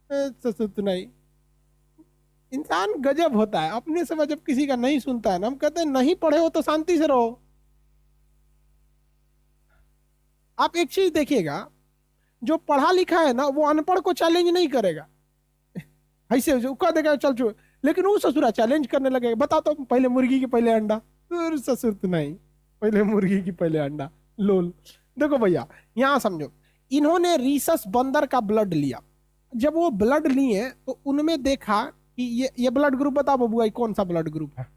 नहीं, इंसान गजब होता है, अपने से जब किसी का नहीं सुनता है ना, हम कहते हैं नहीं पढ़े हो तो शांति से रहो। आप एक चीज देखिएगा, जो पढ़ा लिखा है ना, वो अनपढ़ को चैलेंज नहीं करेगा, ऐसे जो कह देगा चल चुप, लेकिन वो ससुरा चैलेंज करने लगेगा। बता तो पहले मुर्गी की पहले अंडा, फिर ससुर तो नहीं, पहले मुर्गी की पहले अंडा। लोल। देखो भैया, यहां समझो, इन्होंने रीसस बंदर का ब्लड लिया। जब वो ब्लड लिए तो उनमें देखा कि ये ब्लड ग्रुप, बता बबुआ कौन सा ब्लड ग्रुप है?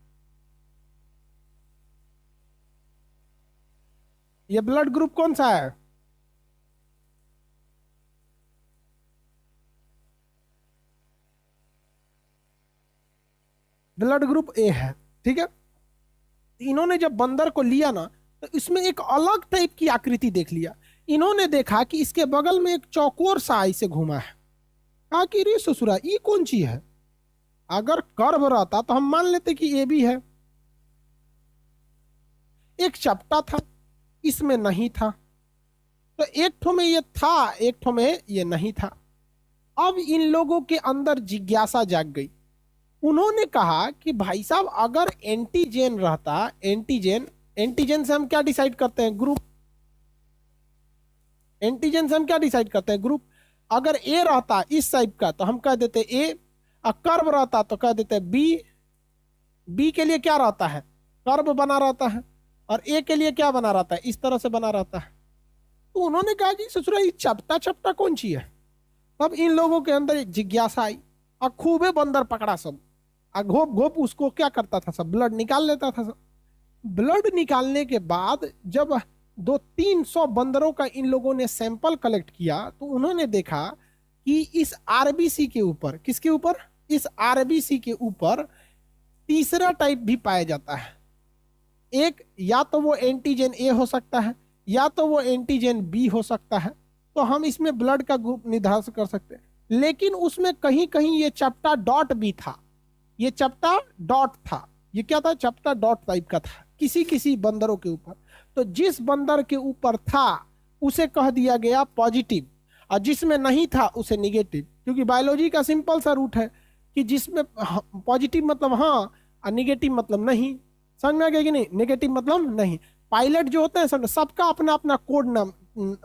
ये ब्लड ग्रुप कौन सा है? ब्लड ग्रुप ए है। ठीक है, इन्होंने जब बंदर को लिया ना, तो इसमें एक अलग टाइप की आकृति देख लिया। इन्होंने देखा कि इसके बगल में एक चौकोर सा ऐसे घुमा है। कहा कि रे ससुरा, ये कौन चीज है? अगर कर्व रहता तो हम मान लेते कि ये भी है। एक चपटा था, इसमें नहीं था, तो एक ठो में ये था, एक ठो में ये नहीं था। अब इन लोगों के अंदर जिज्ञासा जाग गई। उन्होंने कहा कि भाई साहब, अगर एंटीजन रहता, एंटीजन, एंटीजन से हम क्या डिसाइड करते हैं? ग्रुप। एंटीजन से हम क्या डिसाइड करते हैं? ग्रुप। अगर ए रहता इस टाइप का तो हम कह देते ए, और कर्व रहता तो कह देते बी। बी के लिए क्या रहता है? कर्व बना रहता है, और ए के लिए क्या बना रहता है, इस तरह से बना रहता है। तो उन्होंने कहा कि ससुरा ये चपटा चपटा कौन सी है। तब इन लोगों के अंदर एक जिज्ञासा आई, और खूबे बंदर पकड़ा सब, और घोप घोप उसको क्या करता था सब, ब्लड निकाल लेता था सब। ब्लड निकालने के बाद जब 200-300 बंदरों का इन लोगों ने सैंपल कलेक्ट किया, तो उन्होंने देखा कि इस आरबीसी के ऊपर, किसके ऊपर, इस आरबीसी के ऊपर तीसरा टाइप भी पाया जाता है। एक, या तो वो एंटीजन ए हो सकता है, या तो वो एंटीजन बी हो सकता है। तो हम इसमें ब्लड का ग्रुप निर्धारित कर सकते हैं। लेकिन उसमें कहीं कहीं ये चपटा डॉट भी था, ये चपटा डॉट था। ये क्या था, चपटा डॉट टाइप का था किसी किसी बंदरों के ऊपर। तो जिस बंदर के ऊपर था उसे कह दिया गया पॉजिटिव, और जिसमें नहीं था उसे निगेटिव। क्योंकि बायोलॉजी का सिंपल सा रूट है कि जिसमें पॉजिटिव मतलब हाँ और निगेटिव मतलब नहीं। समझ में आ गया कि नहीं, नेगेटिव मतलब नहीं। पायलट जो होते हैं सबका अपना अपना कोड नाम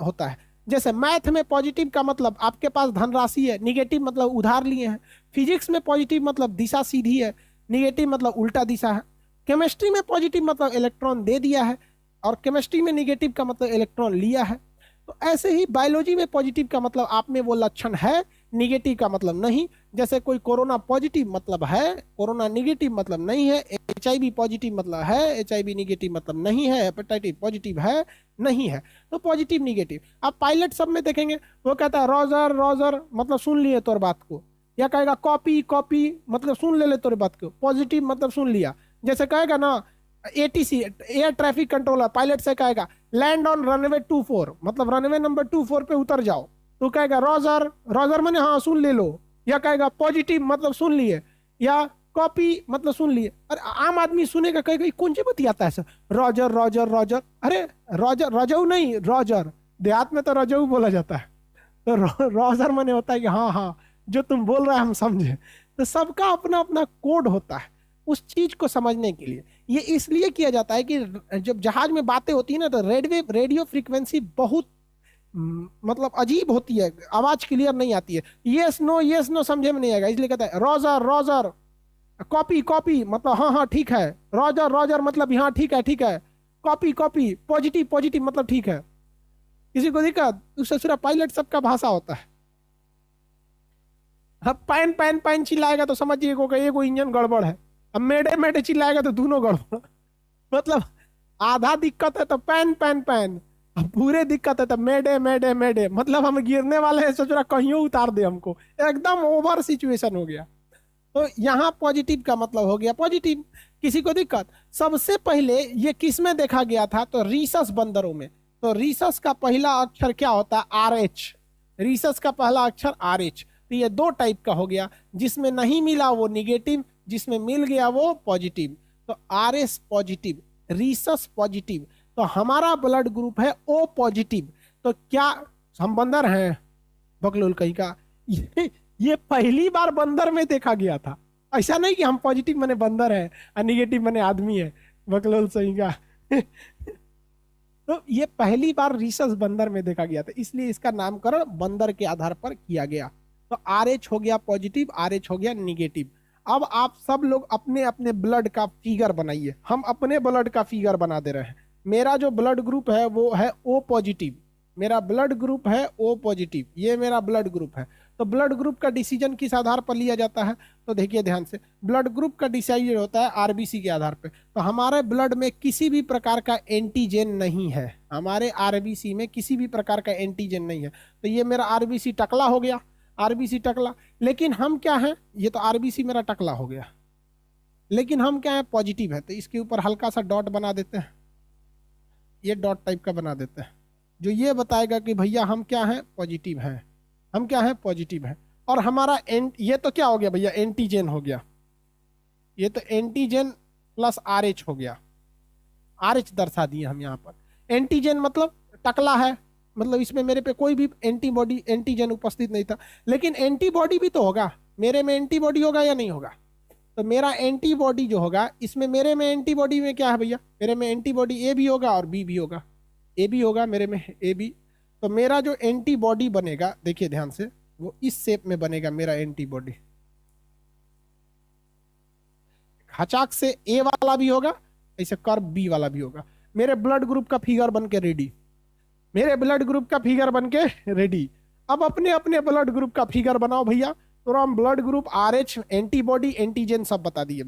होता है। जैसे मैथ में पॉजिटिव का मतलब आपके पास धनराशि है, निगेटिव मतलब उधार लिए हैं। फिजिक्स में पॉजिटिव मतलब दिशा सीधी है, निगेटिव मतलब उल्टा दिशा है। केमिस्ट्री में पॉजिटिव मतलब इलेक्ट्रॉन दे दिया है, और केमिस्ट्री में निगेटिव का मतलब इलेक्ट्रॉन लिया है। तो ऐसे ही बायोलॉजी में पॉजिटिव का मतलब आप में वो लक्षण है, निगेटिव का मतलब नहीं। जैसे कोई कोरोना पॉजिटिव मतलब है, कोरोना निगेटिव मतलब नहीं है। एचआईवी पॉजिटिव मतलब है, एचआईवी निगेटिव मतलब नहीं है। हेपेटाइटिस पॉजिटिव है, नहीं है। तो पॉजिटिव निगेटिव आप पायलट सब में देखेंगे, वो कहता है रॉजर रॉजर मतलब सुन लिए तोर बात को, या कहेगा कॉपी कॉपी मतलब सुन ले तोर बात को। पॉजिटिव मतलब सुन लिया। जैसे कहेगा ना ATC air traffic controller pilot से कहेगा लैंड ऑन रनवे 24 मतलब रनवे नंबर 24 पे उतर जाओ, तो कहेगा रॉजर रॉजर मैंने हाँ सुन ले लो। या कहेगा पॉजिटिव मतलब सुन लिए, या कॉपी मतलब सुन लिए। अरे आम आदमी सुनेगा, कहेगा कौन सी बतियाता है सर, रॉजर रॉजर रॉजर। अरे रॉजर रजऊ नहीं, रॉजर देहात में तो रजऊ बोला जाता है। तो रॉजर मैंने होता है कि हाँ हाँ जो तुम बोल रहे हैं हम समझे। तो सबका अपना अपना कोड होता है उस चीज को समझने के लिए। ये इसलिए किया जाता है कि जब जहाज में बातें होती है ना, तो रेडियो फ्रीक्वेंसी बहुत मतलब अजीब होती है, आवाज क्लियर नहीं आती है। यस नो समझे में नहीं आएगा, इसलिए कहता है रॉजर रॉजर। कॉपी कॉपी मतलब हाँ हाँ ठीक है। रॉजर रॉजर मतलब हाँ ठीक है। कॉपी कॉपी पॉजिटिव पॉजिटिव मतलब ठीक है। किसी को दिक्कत, उससे सिर्फ पायलट सबका भाषा होता है। अब पैन पैन पैन चिल्लाएगा तो समझिए को इंजन गड़बड़ है। अब मेडे मेडे चिल्लाएगा तो दोनों गड़बड़। मतलब आधा दिक्कत है तो पैन पैन पैन, अब पूरे दिक्कत है तो मेडे मेडे मेडे मतलब हम गिरने वाले हैं, सोच रहा कहीं उतार दे हमको, एकदम ओवर सिचुएशन हो गया। तो यहाँ पॉजिटिव का मतलब हो गया पॉजिटिव। किसी को दिक्कत, सबसे पहले ये किस में देखा गया था, तो रीसस बंदरों में। तो रीसस का पहला अक्षर क्या होता है, आर एच। रीसस का पहला अक्षर आर एच। तो ये दो टाइप का हो गया, जिसमें नहीं मिला वो निगेटिव, जिसमें मिल गया वो पॉजिटिव। तो R S positive, Rhesus positive. तो हमारा ब्लड ग्रुप है ओ पॉजिटिव। तो क्या हम बंदर हैं, बकलोल कहीं का। ये पहली बार बंदर में देखा गया था। ऐसा नहीं कि हम पॉजिटिव माने बंदर है और निगेटिव माने आदमी है, बकलोल सही का। तो ये पहली बार रीसस बंदर में देखा गया था, इसलिए इसका नामकरण बंदर के आधार पर किया गया। तो आर एच हो गया पॉजिटिव, आर एच हो गया निगेटिव। अब आप सब लोग अपने अपने ब्लड का फिगर बनाइए। हम अपने ब्लड का फिगर बना दे रहे हैं। मेरा जो ब्लड ग्रुप है वो है ओ पॉजिटिव, मेरा ब्लड ग्रुप है ओ पॉजिटिव, ये मेरा ब्लड ग्रुप है। तो ब्लड ग्रुप का डिसीजन किस आधार पर लिया जाता है, तो देखिए ध्यान से, ब्लड ग्रुप का डिसाइड होता है आरबीसी के आधार पे। तो हमारे ब्लड में किसी भी प्रकार का एंटीजन नहीं है, हमारे आरबीसी में किसी भी प्रकार का एंटीजन नहीं है। तो ये मेरा आरबीसी टकला हो गया, आरबीसी टकला। लेकिन हम क्या हैं, ये तो आरबीसी मेरा टकला हो गया, लेकिन हम क्या है, पॉजिटिव है। तो इसके ऊपर हल्का सा डॉट बना देते हैं, ये डॉट टाइप का बना देते हैं, जो ये बताएगा कि भैया हम क्या हैं, पॉजिटिव हैं, हम क्या हैं, पॉजिटिव हैं। और हमारा ये तो क्या हो गया भैया, एंटीजन हो गया। ये तो एंटीजन प्लस आर एच हो गया, आर एच दर्शा दिए हम यहाँ पर। एंटीजन मतलब टकला है, मतलब इसमें मेरे पे कोई भी एंटीबॉडी एंटीजन उपस्थित नहीं था। लेकिन एंटीबॉडी भी तो होगा, मेरे में एंटीबॉडी होगा या नहीं होगा। तो मेरा एंटीबॉडी जो होगा, इसमें मेरे में एंटीबॉडी में क्या है भैया, मेरे में एंटीबॉडी ए भी होगा और बी भी होगा, ए भी होगा मेरे में, ए बी। तो मेरा जो एंटीबॉडी बनेगा, देखिए ध्यान से, वो इस शेप में बनेगा मेरा एंटीबॉडी। खचाक से ए वाला भी होगा, ऐसे कर्व बी वाला भी होगा। मेरे ब्लड ग्रुप का फिगर बन के रेडी, मेरे ब्लड ग्रुप का फिगर बन के रेडी। अब अपने अपने ब्लड ग्रुप का फिगर बनाओ भैया। तो हम blood group, RH, antibody, antigen सब बता दिए।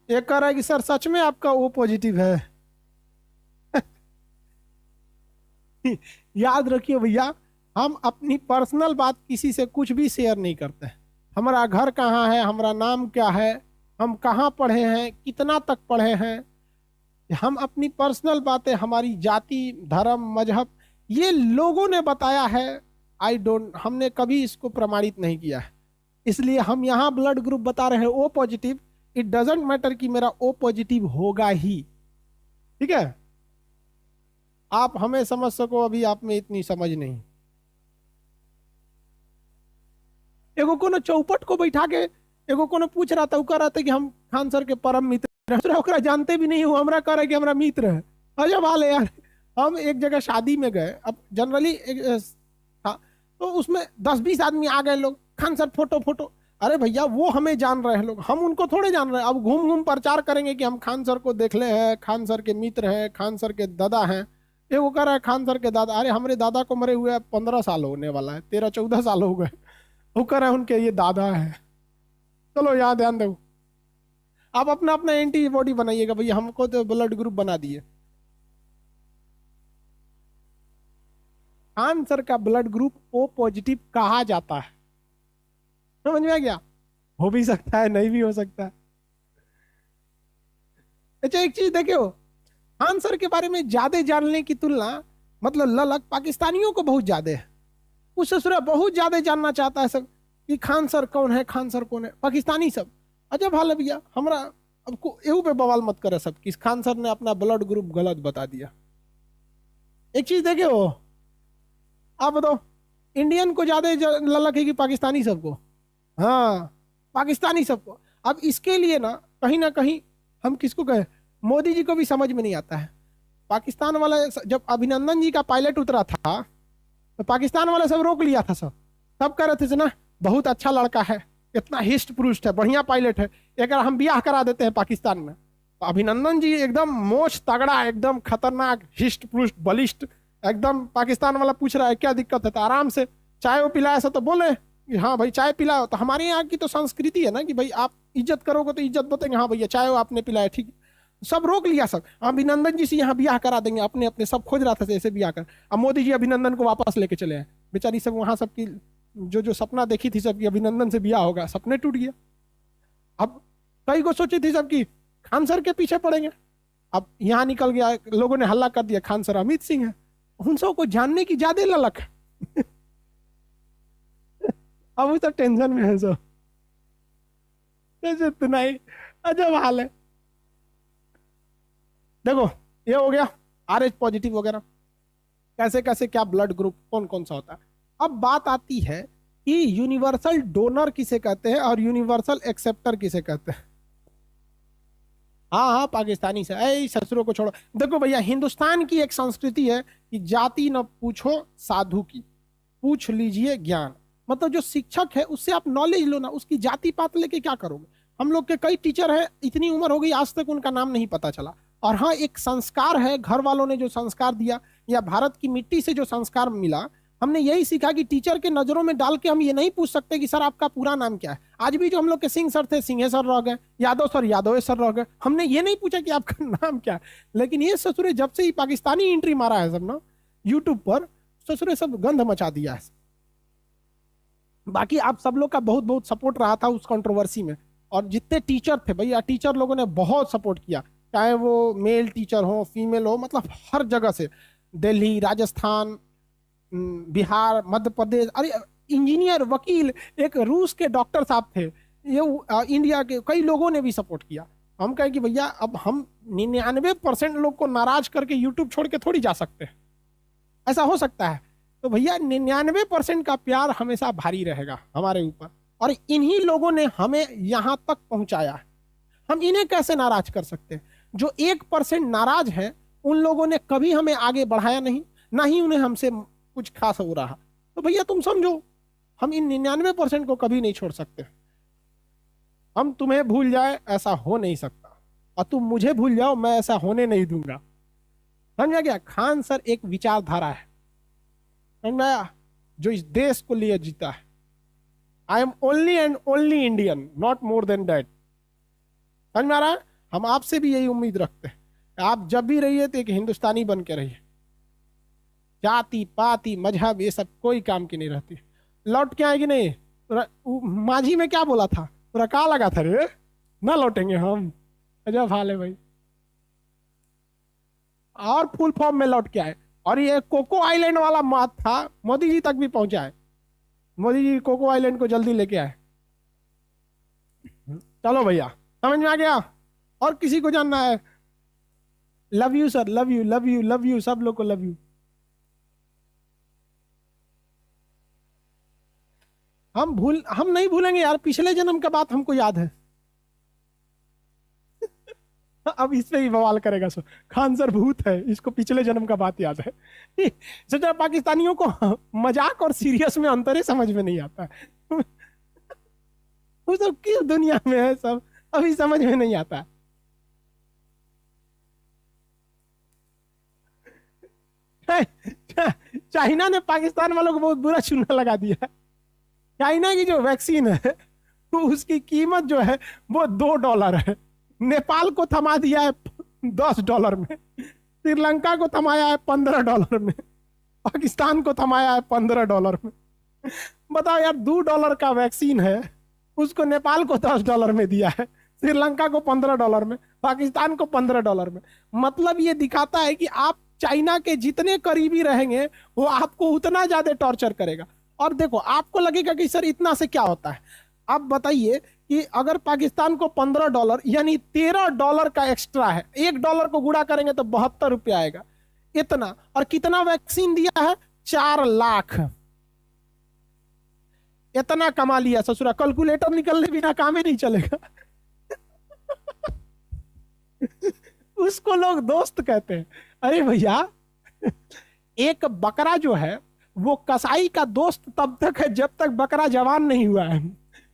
एक कह रहा है कि सर सच में आपका ओ पॉजिटिव है। याद रखिए भैया, हम अपनी पर्सनल बात किसी से कुछ भी शेयर नहीं करते। हमारा घर कहाँ है, हमारा नाम क्या है, हम कहाँ पढ़े हैं, कितना तक पढ़े हैं, हम अपनी पर्सनल बातें, हमारी जाति, धर्म, मजहब, ये लोगों ने बताया है। आई डोंट, हमने कभी इसको प्रमाणित नहीं किया है। इसलिए हम यहाँ ब्लड ग्रुप बता रहे हैं O positive. It doesn't matter कि मेरा ओ पॉजिटिव होगा ही, ठीक है। आप हमें समझ सको, अभी आप में इतनी समझ नहीं। एगो कोनो चौपट को बैठा के एगो कोनो पूछ रहा था, कह रहा था कि हम खान सर के परम मित्र हैं। ओकरा जानते भी नहीं हो, हमरा कह रहा कि हमरा मित्र है। अजब हाल है यार। हम एक जगह शादी में गए, अब जनरली था, तो उसमें 10-20 आदमी आ गए लोग, खान सर फोटो फोटो। अरे भैया वो हमें जान रहे हैं लोग, हम उनको थोड़े जान रहे हैं। अब घूम घूम प्रचार करेंगे कि हम खान सर को देख ले हैं, खान सर के मित्र हैं, खान सर के दादा हैं। ये वो कह रहा है खान सर के दादा। अरे हमारे दादा को मरे हुए 15 साल होने वाला है, 13-14 साल हो गए। वो कह रहे हैं उनके ये दादा है। चलो यहाँ ध्यान दो। आप अपना अपना एंटीबॉडी बनाइएगा भैया, हमको तो ब्लड ग्रुप बना दिए। खान सर का ब्लड ग्रुप ओ पॉजिटिव कहा जाता है। समझ में आ गया? हो भी सकता है, नहीं भी हो सकता है। अच्छा एक चीज देखियो, खान सर के बारे में ज्यादा जानने की तुलना, मतलब ललक पाकिस्तानियों को बहुत ज्यादा है। उस ससुरा बहुत ज्यादा जानना चाहता है सब कि खान सर कौन है, खान सर कौन है, पाकिस्तानी सब। अजब हाल है भैया। हमरा अब को एहू पे बवाल मत करे सब कि खान सर ने अपना ब्लड ग्रुप गलत बता दिया। एक चीज देखे हो, आप बताओ, इंडियन को ज्यादा ललक है कि पाकिस्तानी सबको? हाँ, पाकिस्तानी सबको। अब इसके लिए ना कहीं हम किसको कहें, मोदी जी को भी समझ में नहीं आता है। पाकिस्तान वाला जब अभिनंदन जी का पायलट उतरा था, तो पाकिस्तान वाले सब रोक लिया था। सब सब कह रहे थे ना, बहुत अच्छा लड़का है, इतना हिस्ट पुरुष है, बढ़िया पायलट है, एक हम ब्याह करा देते हैं पाकिस्तान में। तो अभिनंदन जी एकदम मोच तगड़ा, एकदम खतरनाक, हिस्ट पुरुष, बलिष्ठ एकदम। पाकिस्तान वाला पूछ रहा है क्या दिक्कत है, तो आराम से चाय वो पिलाया सा तो बोले कि हाँ भाई चाय पिलाओ। तो हमारे यहाँ की तो संस्कृति है ना कि भाई आप इज्जत करोगे तो इज्जत बताएंगे, हाँ भैया चाय वो आपने पिलाया, ठीक। सब रोक लिया सब, अभिनंदन जी से यहाँ ब्याह करा देंगे, अपने अपने सब खोज रहा था ऐसे ब्याह कर। अब मोदी जी अभिनंदन को वापस लेके चले आए। बेचारी सब वहां सबकी जो जो सपना देखी थी सबकी, अभिनंदन से ब्याह होगा, सपने टूट गया। अब कई को सोची थी सबकी खान सर के पीछे पड़ेंगे। अब यहाँ निकल गया, लोगों ने हल्ला कर दिया खान सर अमित सिंह है। उन सबको जानने की ज्यादा ललक है। अब वो सब टेंशन में है सब। इतना ही अजब हाल है। देखो ये हो गया RH पॉजिटिव वगैरह, कैसे कैसे क्या ब्लड ग्रुप कौन कौन सा होता है। अब बात आती है कि यूनिवर्सल डोनर किसे कहते हैं और यूनिवर्सल एक्सेप्टर किसे कहते हैं। हाँ हाँ, पाकिस्तानी से, ऐ ससुरों को छोड़ो। देखो भैया, हिंदुस्तान की एक संस्कृति है कि जाति न पूछो साधु की, पूछ लीजिए ज्ञान। मतलब जो शिक्षक है उससे आप नॉलेज लो ना, उसकी जाति पात लेके क्या करोगे। हम लोग के कई टीचर हैं, इतनी उम्र हो गई आज तक उनका नाम नहीं पता चला। और हाँ, एक संस्कार है, घर वालों ने जो संस्कार दिया या भारत की मिट्टी से जो संस्कार मिला, हमने यही सीखा कि टीचर के नजरों में डाल के हम ये नहीं पूछ सकते कि सर आपका पूरा नाम क्या है। आज भी जो हम लोग के सिंह सर थे, सिंह सर रह गए, यादव सर यादव सर रह गए, हमने ये नहीं पूछा कि आपका नाम क्या है। लेकिन ये ससुरे जब से ही पाकिस्तानी एंट्री मारा है सब ना यूट्यूब पर, ससुरे सब गंध मचा दिया है। बाकी आप सब लोग का बहुत बहुत सपोर्ट रहा था उस कंट्रोवर्सी में। और जितने टीचर थे भैया, टीचर लोगों ने बहुत सपोर्ट किया, चाहे वो मेल टीचर हो, फीमेल हो, मतलब हर जगह से, दिल्ली, राजस्थान, बिहार, मध्य प्रदेश। अरे इंजीनियर, वकील, एक रूस के डॉक्टर साहब थे, ये इंडिया के कई लोगों ने भी सपोर्ट किया। हम कहें कि भैया अब हम 99% लोग को नाराज करके यूट्यूब छोड़ के थोड़ी जा सकते हैं, ऐसा हो सकता है। तो भैया 99% का प्यार हमेशा भारी रहेगा हमारे ऊपर, और इन्हीं लोगों ने हमें यहां तक पहुंचाया है। हम इन्हें कैसे नाराज कर सकते हैं? जो 1% नाराज है उन लोगों ने कभी हमें आगे बढ़ाया नहीं, ना ही उन्हें हमसे कुछ खास हो रहा। तो भैया तुम समझो, हम इन 99% को कभी नहीं छोड़ सकते। हम तुम्हें भूल जाए ऐसा हो नहीं सकता, और तुम मुझे भूल जाओ मैं ऐसा होने नहीं दूंगा। समझा गया? खान सर एक विचारधारा है, समझा, जो इस देश को लिए जीता है। I am only and only Indian, not more than that. समझ में आ रहा है? हम आपसे भी यही उम्मीद रखते हैं, आप जब भी रहिए तो एक हिंदुस्तानी बन के रहिए। जाति पाति मजहब ये सब कोई काम की नहीं रहती। लौट के आएगी नहीं। माझी में क्या बोला था? रका लगा था रे, ना लौटेंगे हम। अजब हाल है भाई। और फुल फॉर्म में लौट के आए। और ये कोको आइलैंड वाला बात था, मोदी जी तक भी पहुंचा है। मोदी जी कोको आइलैंड को जल्दी लेके आए। चलो भैया, समझ में आ गया? और किसी को जानना है? Love you sir, love you love you love you, सब लोग को लव यू। हम नहीं भूलेंगे यार, पिछले जन्म का बात हमको याद है। अब इस पे ही बवाल करेगा सो, खान सर भूत है, इसको पिछले जन्म का बात याद है। सोचा पाकिस्तानियों को मजाक और सीरियस में अंतर ही समझ में नहीं आता है। वो सब किस दुनिया में है, सब अभी समझ में नहीं आता। चाइना ने पाकिस्तान वालों को बहुत बुरा चूना लगा दिया है। चाइना की जो वैक्सीन है तो उसकी कीमत जो है वो $2 है। नेपाल को थमा दिया है $10 में, श्रीलंका को थमाया है $15 में, पाकिस्तान को थमाया है $15 में। बताओ यार, $2 का वैक्सीन है, उसको नेपाल को $10 में दिया है, श्रीलंका को $15 में, पाकिस्तान को $15 में। मतलब ये दिखाता है कि आप चाइना के जितने करीबी रहेंगे वो आपको उतना ज्यादा टॉर्चर करेगा। और देखो, आपको लगेगा कि सर इतना से क्या होता है। आप बताइए कि अगर पाकिस्तान को $15 यानी $13 का एक्स्ट्रा है, $1 को गुणा करेंगे तो ₹72 आएगा इतना। और कितना वैक्सीन दिया है? 4 लाख। इतना कमा लिया ससुरा, कैलकुलेटर निकलने बिना काम ही नहीं चलेगा। उसको लोग दोस्त कहते हैं। अरे भैया, एक बकरा जो है वो कसाई का दोस्त तब तक है जब तक बकरा जवान नहीं हुआ है।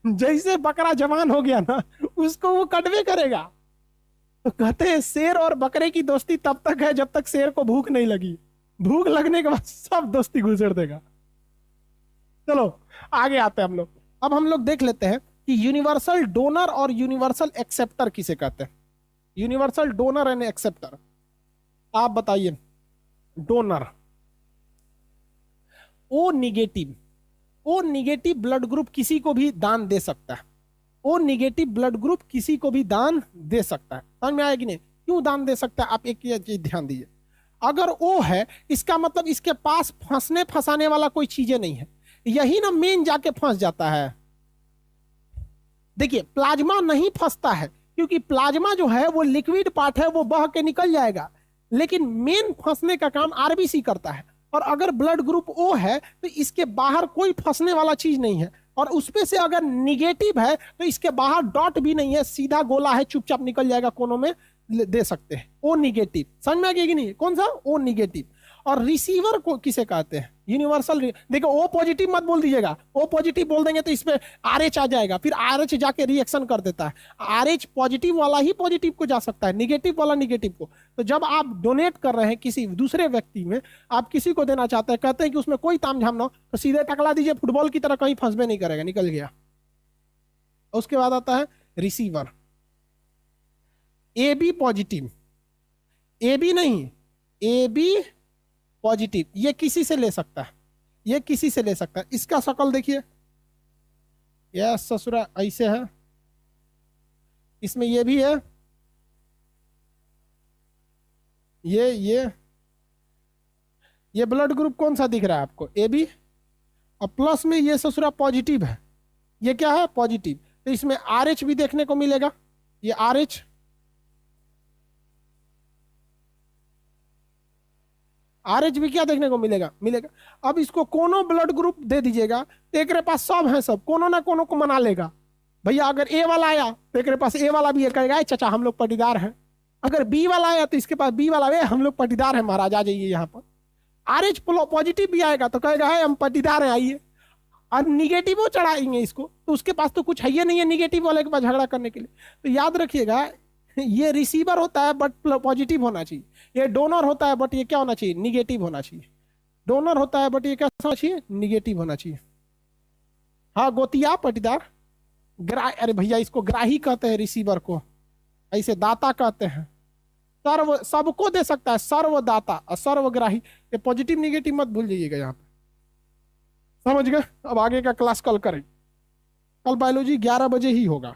जैसे बकरा जवान हो गया ना, उसको वो कटवे करेगा। तो कहते हैं शेर और बकरे की दोस्ती तब तक है जब तक शेर को भूख नहीं लगी, भूख लगने के बाद सब दोस्ती गुजर देगा। चलो आगे आते हैं हम लोग। अब हम लोग देख लेते हैं कि यूनिवर्सल डोनर और यूनिवर्सल एक्सेप्टर किसे कहते हैं। यूनिवर्सल डोनर एंड एक्सेप्टर, आप बताइए। Donor O negative, O negative blood group किसी को भी दान दे सकता है। ओ निगेटिव ब्लड ग्रुप किसी को भी दान दे सकता है। समझ में आया कि नहीं? क्यों दान दे सकता है? आप एक चीज ध्यान दीजिए, अगर ओ है इसका मतलब इसके पास फंसने फंसाने वाला कोई चीजें नहीं है। यही ना मेन जाके फंस जाता है। देखिए, प्लाज्मा नहीं फंसता है क्योंकि प्लाज्मा जो है वो लिक्विड पार्ट है, वो बह के निकल जाएगा। लेकिन मेन फंसने का काम आरबीसी करता है। और अगर ब्लड ग्रुप ओ है तो इसके बाहर कोई फंसने वाला चीज नहीं है, और उसपे से अगर निगेटिव है तो इसके बाहर डॉट भी नहीं है, सीधा गोला है, चुपचाप निकल जाएगा, कोनों में दे सकते हैं। ओ निगेटिव, समझ में आ गया कि नहीं? कौन सा? ओ निगेटिव। और रिसीवर को किसे कहते हैं? यूनिवर्सल। देखो, ओ पॉजिटिव मत बोल दीजिएगा, ओ पॉजिटिव बोल देंगे तो इसमें RH आ जाएगा, फिर RH जाके रिएक्शन कर देता है। RH पॉजिटिव वाला ही पॉजिटिव को जा सकता है, निगेटिव वाला निगेटिव को। तो जब आप डोनेट कर रहे हैं किसी दूसरे व्यक्ति में, आप किसी को देना चाहते हैं, कहते हैं कि उसमें कोई तामझाम ना हो, तो सीधे टकला दीजिए, फुटबॉल की तरह कहीं फंसबे नहीं करेगा, निकल गया। उसके बाद आता है रिसीवर, AB पॉजिटिव, AB नहीं, AB पॉजिटिव। ये किसी से ले सकता है, ये किसी से ले सकता है। इसका शक्ल देखिए, यह ससुरा ऐसे है, इसमें ये भी है, ये ब्लड ग्रुप कौन सा दिख रहा है आपको? AB। और प्लस में ये ससुरा पॉजिटिव है, ये क्या है? पॉजिटिव। तो इसमें RH भी देखने को मिलेगा, ये RH, RH भी क्या देखने को मिलेगा? मिलेगा। अब इसको कोनो ब्लड ग्रुप दे दीजिएगा तो एक पास सब है, सब कोनो ना कोनो को मना लेगा। भैया अगर A वाला आया तो एक पास A वाला भी कहेगा, चाचा हम लोग पाटीदार हैं, अगर बी वाला आया तो इसके पास बी वाला है, हम लोग पटीदार हैं महाराज, आ जाइए यहाँ पर। आर एच पॉजिटिव भी आएगा तो कहेगा है हम पटीदार हैं, आइए। और निगेटिव चढ़ाएंगे इसको तो उसके पास तो कुछ है ही नहीं है निगेटिव वाले के पास झगड़ा करने के लिए। तो याद रखिएगा, ये रिसीवर होता है बट पॉजिटिव होना चाहिए, ये डोनर होता है बट ये क्या होना चाहिए, निगेटिव होना चाहिए। डोनर होता है बट ये क्या होना चाहिए, निगेटिव होना चाहिए। हाँ गोतिया पटीदार अरे भैया इसको ग्राही कहते हैं रिसीवर को, ऐसे दाता कहते हैं। सर्व सबको दे सकता है, सर्वदाता और सर्वग्राही, ये पॉजिटिव निगेटिव मत भूल जाइएगा यहाँ पे। समझ गए? अब आगे का क्लास कल करें, कल बायोलॉजी 11 बजे ही होगा।